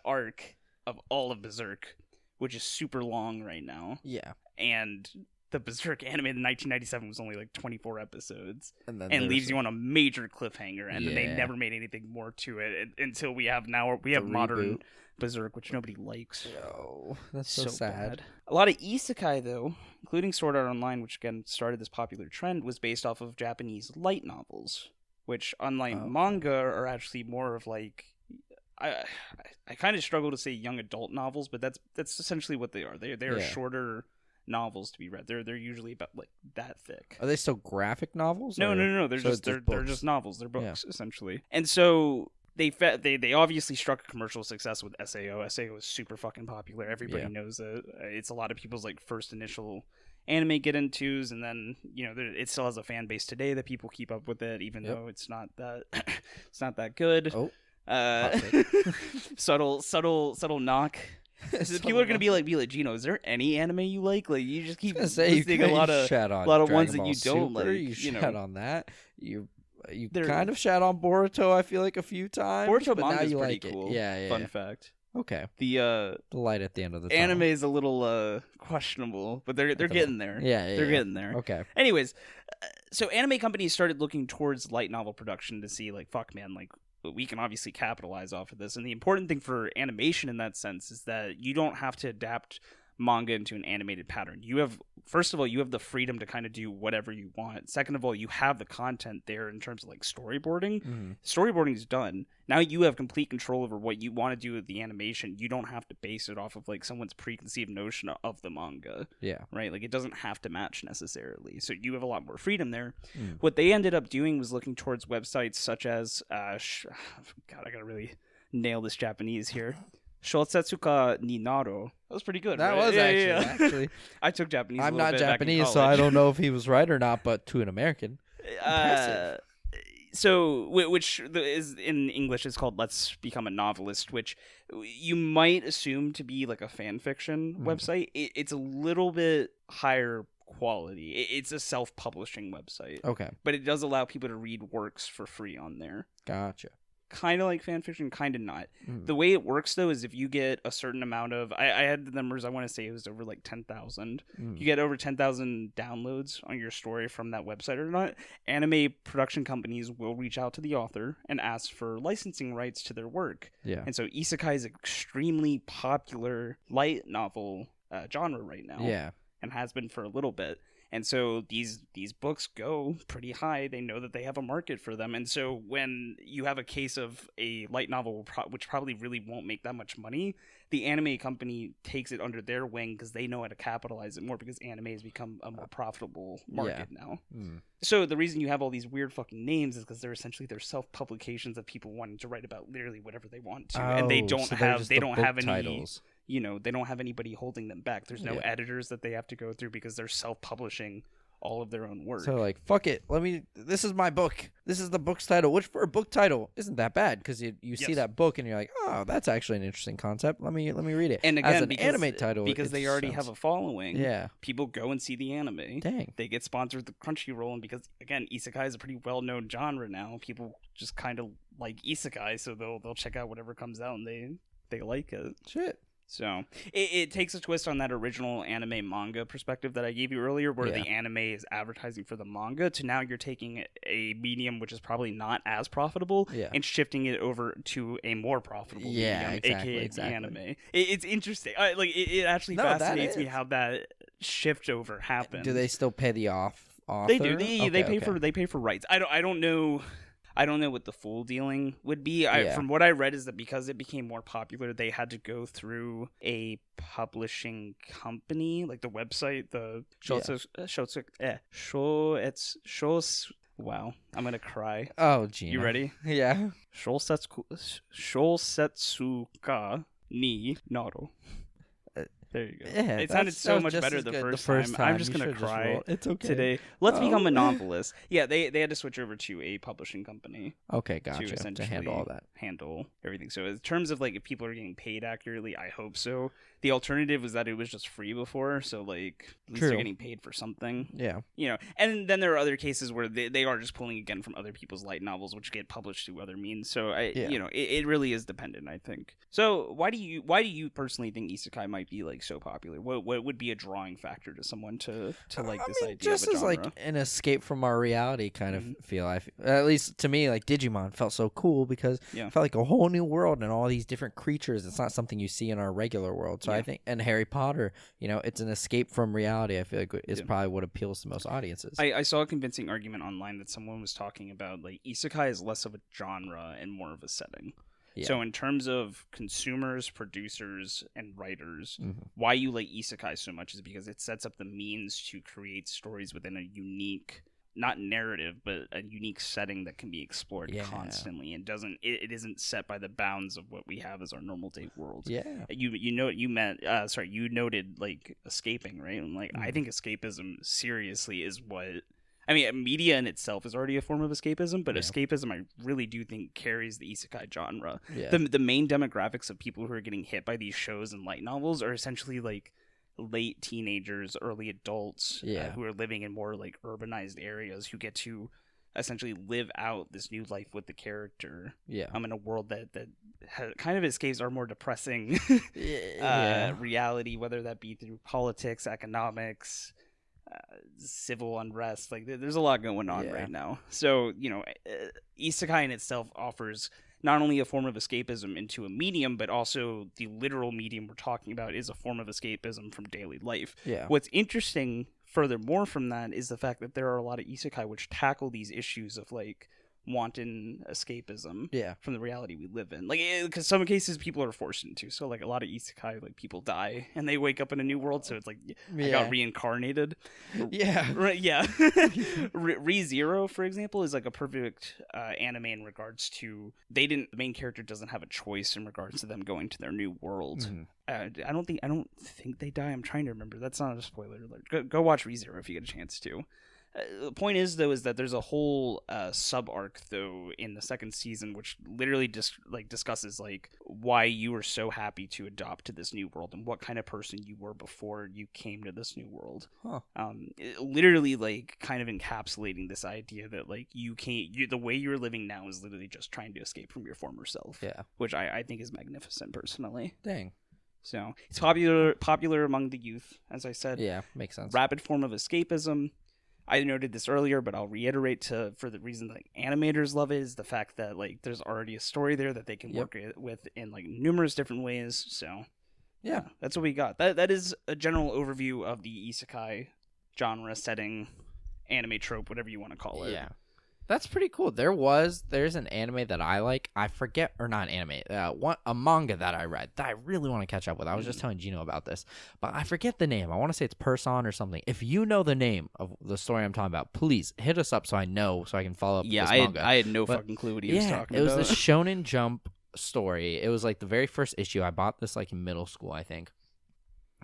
arc of all of Berserk, which is super long right now. Yeah. And the Berserk anime in 1997 was only like 24 episodes And leaves you on a major cliffhanger, and then they never made anything more to it until we have modern Berserk, which nobody likes. No, that's so sad. Bad. A lot of isekai, though, including Sword Art Online, which again started this popular trend, was based off of Japanese light novels, which unlike manga are actually more of like, I kind of struggle to say young adult novels, but that's essentially what they are. They are shorter novels to be read. They're usually about like that thick. Are they still graphic novels? No. They're just novels. They're books essentially. And so they obviously struck a commercial success with SAO. SAO is super fucking popular. Everybody knows it. It's a lot of people's like first initial anime get intos, and then it still has a fan base today that people keep up with it, even though it's not that good. Oh, subtle knock. People are gonna be like Gino, is there any anime you like? Like you just keep listing a lot of ones that you don't like. You shat on that. You kind of shat on Boruto, I feel like, a few times. Boruto but manga now is you pretty like cool. It. Yeah. Fun fact. Okay. The light at the end of the tunnel. anime is a little questionable, but they're getting there. They're getting there. Okay. Anyways, so anime companies started looking towards light novel production to see like, fuck man, like we can obviously capitalize off of this. And the important thing for animation in that sense is that you don't have to adapt manga into an animated pattern. First of all, you have the freedom to kind of do whatever you want. Second of all, you have the content there in terms of like storyboarding. Storyboarding is done. Now you have complete control over what you want to do with the animation. You don't have to base it off of like someone's preconceived notion of the manga. Yeah. Right? Like it doesn't have to match necessarily. So you have a lot more freedom there. What they ended up doing was looking towards websites such as God, I gotta really nail this Japanese here. Shotsetsuka ni Naro. That was pretty good. That right? was actually. I took Japanese. I'm not Japanese, so I don't know if he was right or not. But to an American, impressive. So, which is in English is called "Let's Become a Novelist," which you might assume to be like a fan fiction website. It's a little bit higher quality. It's a self-publishing website. Okay, but it does allow people to read works for free on there. Gotcha. Kind of like fan fiction, kind of not. The way it works, though, is if you get a certain amount of... I had the numbers, I want to say it was over like 10,000. You get over 10,000 downloads on your story from that website or not, anime production companies will reach out to the author and ask for licensing rights to their work. Yeah. And so isekai is an extremely popular light novel genre right now. Yeah. And has been for a little bit. And so these books go pretty high. They know that they have a market for them. And so when you have a case of a light novel, which probably really won't make that much money, the anime company takes it under their wing because they know how to capitalize it more because anime has become a more profitable market now. So the reason you have all these weird fucking names is because they're self-publications of people wanting to write about literally whatever they want to. And they don't have any titles. They don't have anybody holding them back. There's no editors that they have to go through because they're self-publishing all of their own work. So like, fuck it. This is my book. This is the book's title, which for a book title isn't that bad because you see that book and you're like, oh, that's actually an interesting concept. Let me read it. And again, as an anime title, because they already have a following. Yeah, people go and see the anime. Dang, they get sponsored with Crunchyroll, and because again, isekai is a pretty well-known genre now. People just kind of like isekai, so they'll check out whatever comes out and they like it. Shit. So it takes a twist on that original anime manga perspective that I gave you earlier, where the anime is advertising for the manga, to now you're taking a medium which is probably not as profitable and shifting it over to a more profitable medium, aka the anime. It's interesting. It actually fascinates me how that shift over happened. Do they still pay the author? They do. They pay for rights. I don't know. I don't know what the full dealing would be. From what I read is that because it became more popular, they had to go through a publishing company, like the website, the wow, I'm gonna cry. Oh, Gina. You ready? Yeah. Shosetsuka ni Naro. There you go. Yeah, it sounded so much better the first time. I'm just going to cry it's okay. today. Let's become a novelist. Yeah, they had to switch over to a publishing company. Okay, gotcha. To essentially handle all that. Handle everything. So in terms of like if people are getting paid accurately, I hope so. The alternative was that it was just free before, so like at least they're getting paid for something. Yeah. You know, and then there are other cases where they are just pulling again from other people's light novels, which get published through other means. So you know, it really is dependent, I think. So why do you personally think isekai might be like so popular? What would be a drawing factor to someone to like this idea just of a as genre? like an escape from our reality kind of feel. At least to me, like Digimon felt so cool because it felt like a whole new world and all these different creatures. It's not something you see in our regular world. So I think, and Harry Potter, you know, it's an escape from reality. I feel like is probably what appeals to most audiences. I saw a convincing argument online that someone was talking about like isekai is less of a genre and more of a setting. Yeah. So in terms of consumers, producers, and writers, why you like isekai so much is because it sets up the means to create stories within a unique, not narrative, but a unique setting that can be explored constantly, and it isn't set by the bounds of what we have as our normal day world. Yeah, you noted like escaping, right? And like I think escapism seriously is what. I mean, media in itself is already a form of escapism, but escapism I really do think carries the isekai genre. Yeah. The main demographics of people who are getting hit by these shows and light novels are essentially like late teenagers, early adults who are living in more like urbanized areas who get to essentially live out this new life with the character. Yeah. In a world that kind of escapes our more depressing reality, whether that be through politics, economics, civil unrest. Like there's a lot going on right now. So, you know, isekai in itself offers not only a form of escapism into a medium, but also the literal medium we're talking about is a form of escapism from daily life. Yeah. What's interesting furthermore from that is the fact that there are a lot of isekai which tackle these issues of like wanton escapism from the reality we live in, like because some cases people are forced into, so like a lot of isekai, like people die and they wake up in a new world, so it's like I got reincarnated. ReZero, for example, is like a perfect anime in regards to the main character doesn't have a choice in regards to them going to their new world. I don't think they die. I'm trying to remember. That's not a spoiler alert. Go watch ReZero if you get a chance to. The point is, though, is that there's a whole sub-arc, though, in the second season, which literally discusses, like, why you were so happy to adopt to this new world and what kind of person you were before you came to this new world. Literally, like, kind of encapsulating this idea that, like, the way you're living now is literally just trying to escape from your former self. Yeah. Which I think is magnificent, personally. Dang. So, it's popular among the youth, as I said. Yeah, makes sense. Rapid form of escapism. I noted this earlier, but I'll reiterate for the reason that animators love it is the fact that like there's already a story there that they can work with in like numerous different ways. So yeah, that's what we got. That is a general overview of the isekai genre, setting, anime trope, whatever you want to call it. Yeah. That's pretty cool. There's an anime that I like. I forget, or not an anime, a manga that I read that I really want to catch up with. I was just telling Gino about this, but I forget the name. I want to say it's Person or something. If you know the name of the story I'm talking about, please hit us up so I know, so I can follow up with this manga. I had no fucking clue what he was talking about. It was the Shonen Jump story. It was like the very first issue. I bought this like in middle school, I think.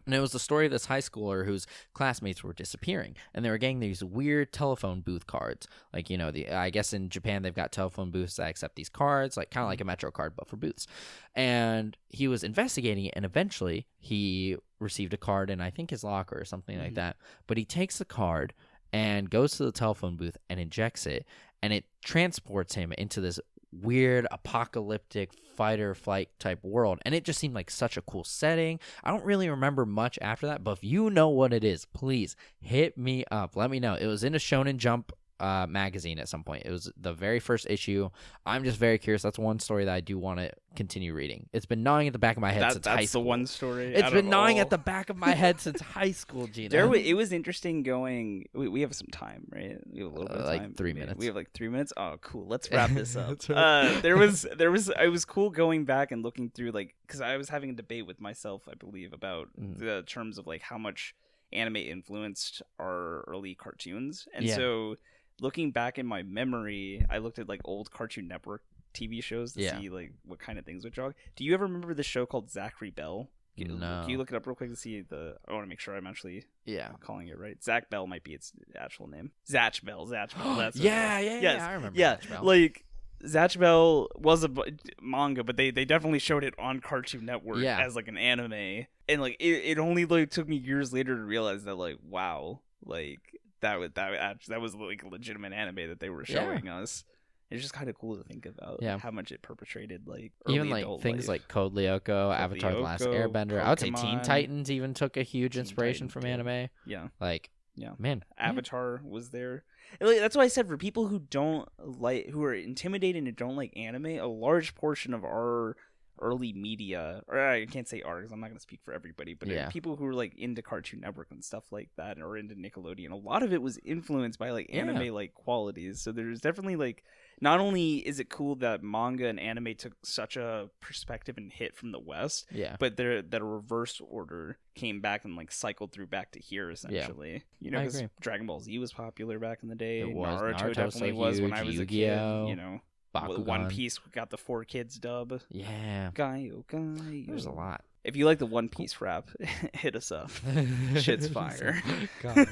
And it was the story of this high schooler whose classmates were disappearing, and they were getting these weird telephone booth cards. Like, you know, I guess in Japan they've got telephone booths that accept these cards, like kind of like a Metro card, but for booths. And he was investigating it, and eventually he received a card in, I think, his locker or something like that. But he takes the card and goes to the telephone booth and injects it, and it transports him into this weird apocalyptic fight or flight type world, and it just seemed like such a cool setting. I don't really remember much after that, but if you know what it is, please hit me up, let me know. It was in a Shonen Jump magazine at some point. It was the very first issue. I'm just very curious. That's one story that I do want to continue reading. It's been gnawing at the back of my head since high school. That's the one story. It's been gnawing at the back of my head since high school, Gina. It was interesting going. We have some time, right? We have a little bit of time. Like 3 minutes. We have like 3 minutes. Oh, cool. Let's wrap this up. It was cool going back and looking through, like, because I was having a debate with myself, I believe, about the terms of like how much anime influenced our early cartoons, and so looking back in my memory, I looked at like old Cartoon Network TV shows to see like what kind of things would jog. Do you ever remember the show called Zachary Bell? No. Can you look it up real quick to see I want to make sure I'm actually calling it right. Zach Bell might be its actual name. Zach Bell. That's yeah, I remember. Yeah, Zatch Bell. like Zatch Bell was a manga, but they definitely showed it on Cartoon Network as like an anime, and like it only like took me years later to realize that like wow, like that was like a legitimate anime that they were showing us. It's just kind of cool to think about how much it perpetrated like even like things like Code Lyoko, Avatar: The Last Airbender. Pokemon, I would say Teen Titans even took a huge inspiration from anime. Yeah, like man, Avatar was there. Like, that's why I said for people who who are intimidated and don't like anime, a large portion of our early media, or I can't say art because I'm not going to speak for everybody, but people who are like into Cartoon Network and stuff like that, or into Nickelodeon, a lot of it was influenced by like anime like qualities. So there's definitely like, not only is it cool that manga and anime took such a perspective and hit from the West, but that a reverse order came back and like cycled through back to here essentially. You know, because Dragon Ball Z was popular back in the day. Naruto definitely was when I was a kid. You know. Bakugan. One Piece got the 4Kids dub. Yeah. Gaio. There's a lot. If you like the One Piece rap, hit us up. Shit's fire. God.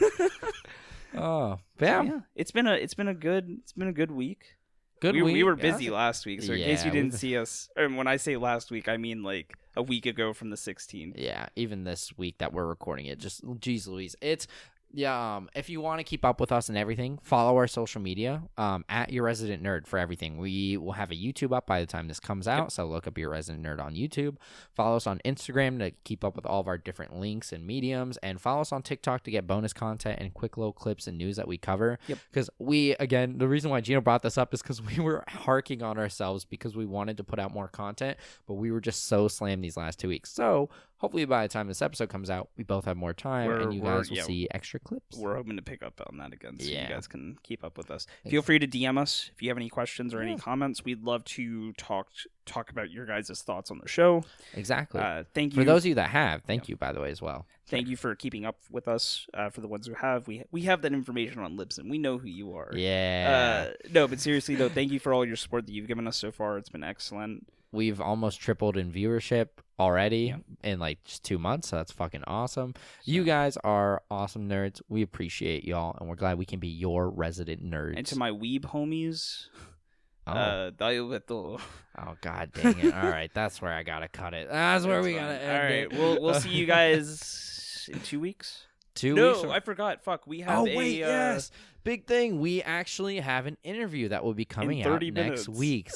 Oh, bam. Yeah. It's been a good week. We were busy last week, so in case you didn't see us, and when I say last week, I mean like a week ago from the 16th. Yeah, even this week that we're recording it, just geez Louise, it's. Yeah, if you want to keep up with us and everything, follow our social media at Your Resident Nerd for everything. We will have a YouTube up by the time this comes out, so look up Your Resident Nerd on YouTube. Follow us on Instagram to keep up with all of our different links and mediums, and follow us on TikTok to get bonus content and quick little clips and news that we cover. Because again, the reason why Gino brought this up is because we were harking on ourselves because we wanted to put out more content, but we were just so slammed these last 2 weeks. So hopefully by the time this episode comes out, we both have more time and you guys will see extra clips. We're hoping to pick up on that again so you guys can keep up with us. Feel free to DM us if you have any questions or any comments. We'd love to talk about your guys' thoughts on the show. Exactly. Thank you. For those of you that have, thank you, by the way, as well. Thank you for keeping up with us. For the ones who have, we have that information on Libsyn. We know who you are. Yeah. No, but seriously, though, thank you for all your support that you've given us so far. It's been excellent. We've almost tripled in viewership already in like just 2 months, so that's fucking awesome. You guys are awesome nerds. We appreciate y'all, and we're glad we can be your resident nerds. And to my weeb homies, god dang it. All right, that's where I gotta cut it. That's where we gotta end it. All right, we'll see you guys in 2 weeks. 2 weeks? No, I forgot. Fuck, we have yes. Big thing. We actually have an interview that will be coming out next week.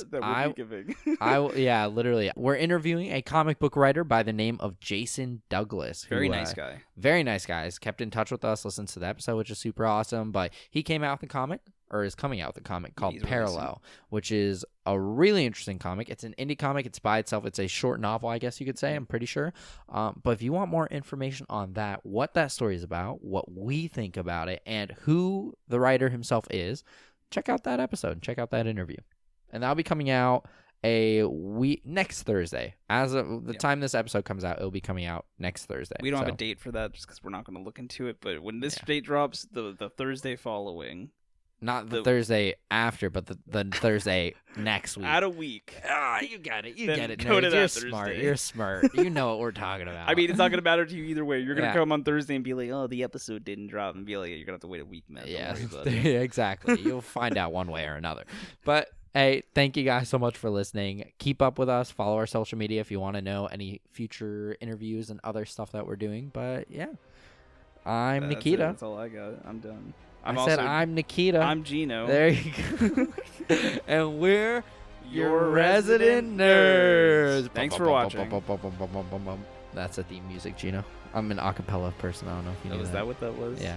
Literally. We're interviewing a comic book writer by the name of Jason Douglas. Very nice guy. Very nice guys. Kept in touch with us, listened to the episode, which is super awesome. But he came out with a comic, or is coming out with a comic called Parallel, which is a really interesting comic. It's an indie comic. It's by itself. It's a short novel, I guess you could say. I'm pretty sure. But if you want more information on that, what that story is about, what we think about it, and who the writer himself is, check out that episode. Check out that interview. And that'll be coming out next Thursday. As of the time this episode comes out, it'll be coming out next Thursday. We don't have a date for that just because we're not going to look into it. But when this date drops, the Thursday following... Not the Thursday after, but the Thursday next week. Out a week. You got it. You get it. You're smart. You're smart. You know what we're talking about. I mean, it's not going to matter to you either way. You're going to come on Thursday and be like, oh, the episode didn't drop. And be like, you're going to have to wait a week, man. Yeah, exactly. You'll find out one way or another. But, hey, thank you guys so much for listening. Keep up with us. Follow our social media if you want to know any future interviews and other stuff that we're doing. But, yeah. I'm Nikita. That's all I got. I'm done. I'm Nikita. I'm Gino. There you go. And we're your resident nerds. Thanks for watching. That's the theme music, Gino. I'm an acapella person. I don't know if you know that. Is that what that was? Yeah.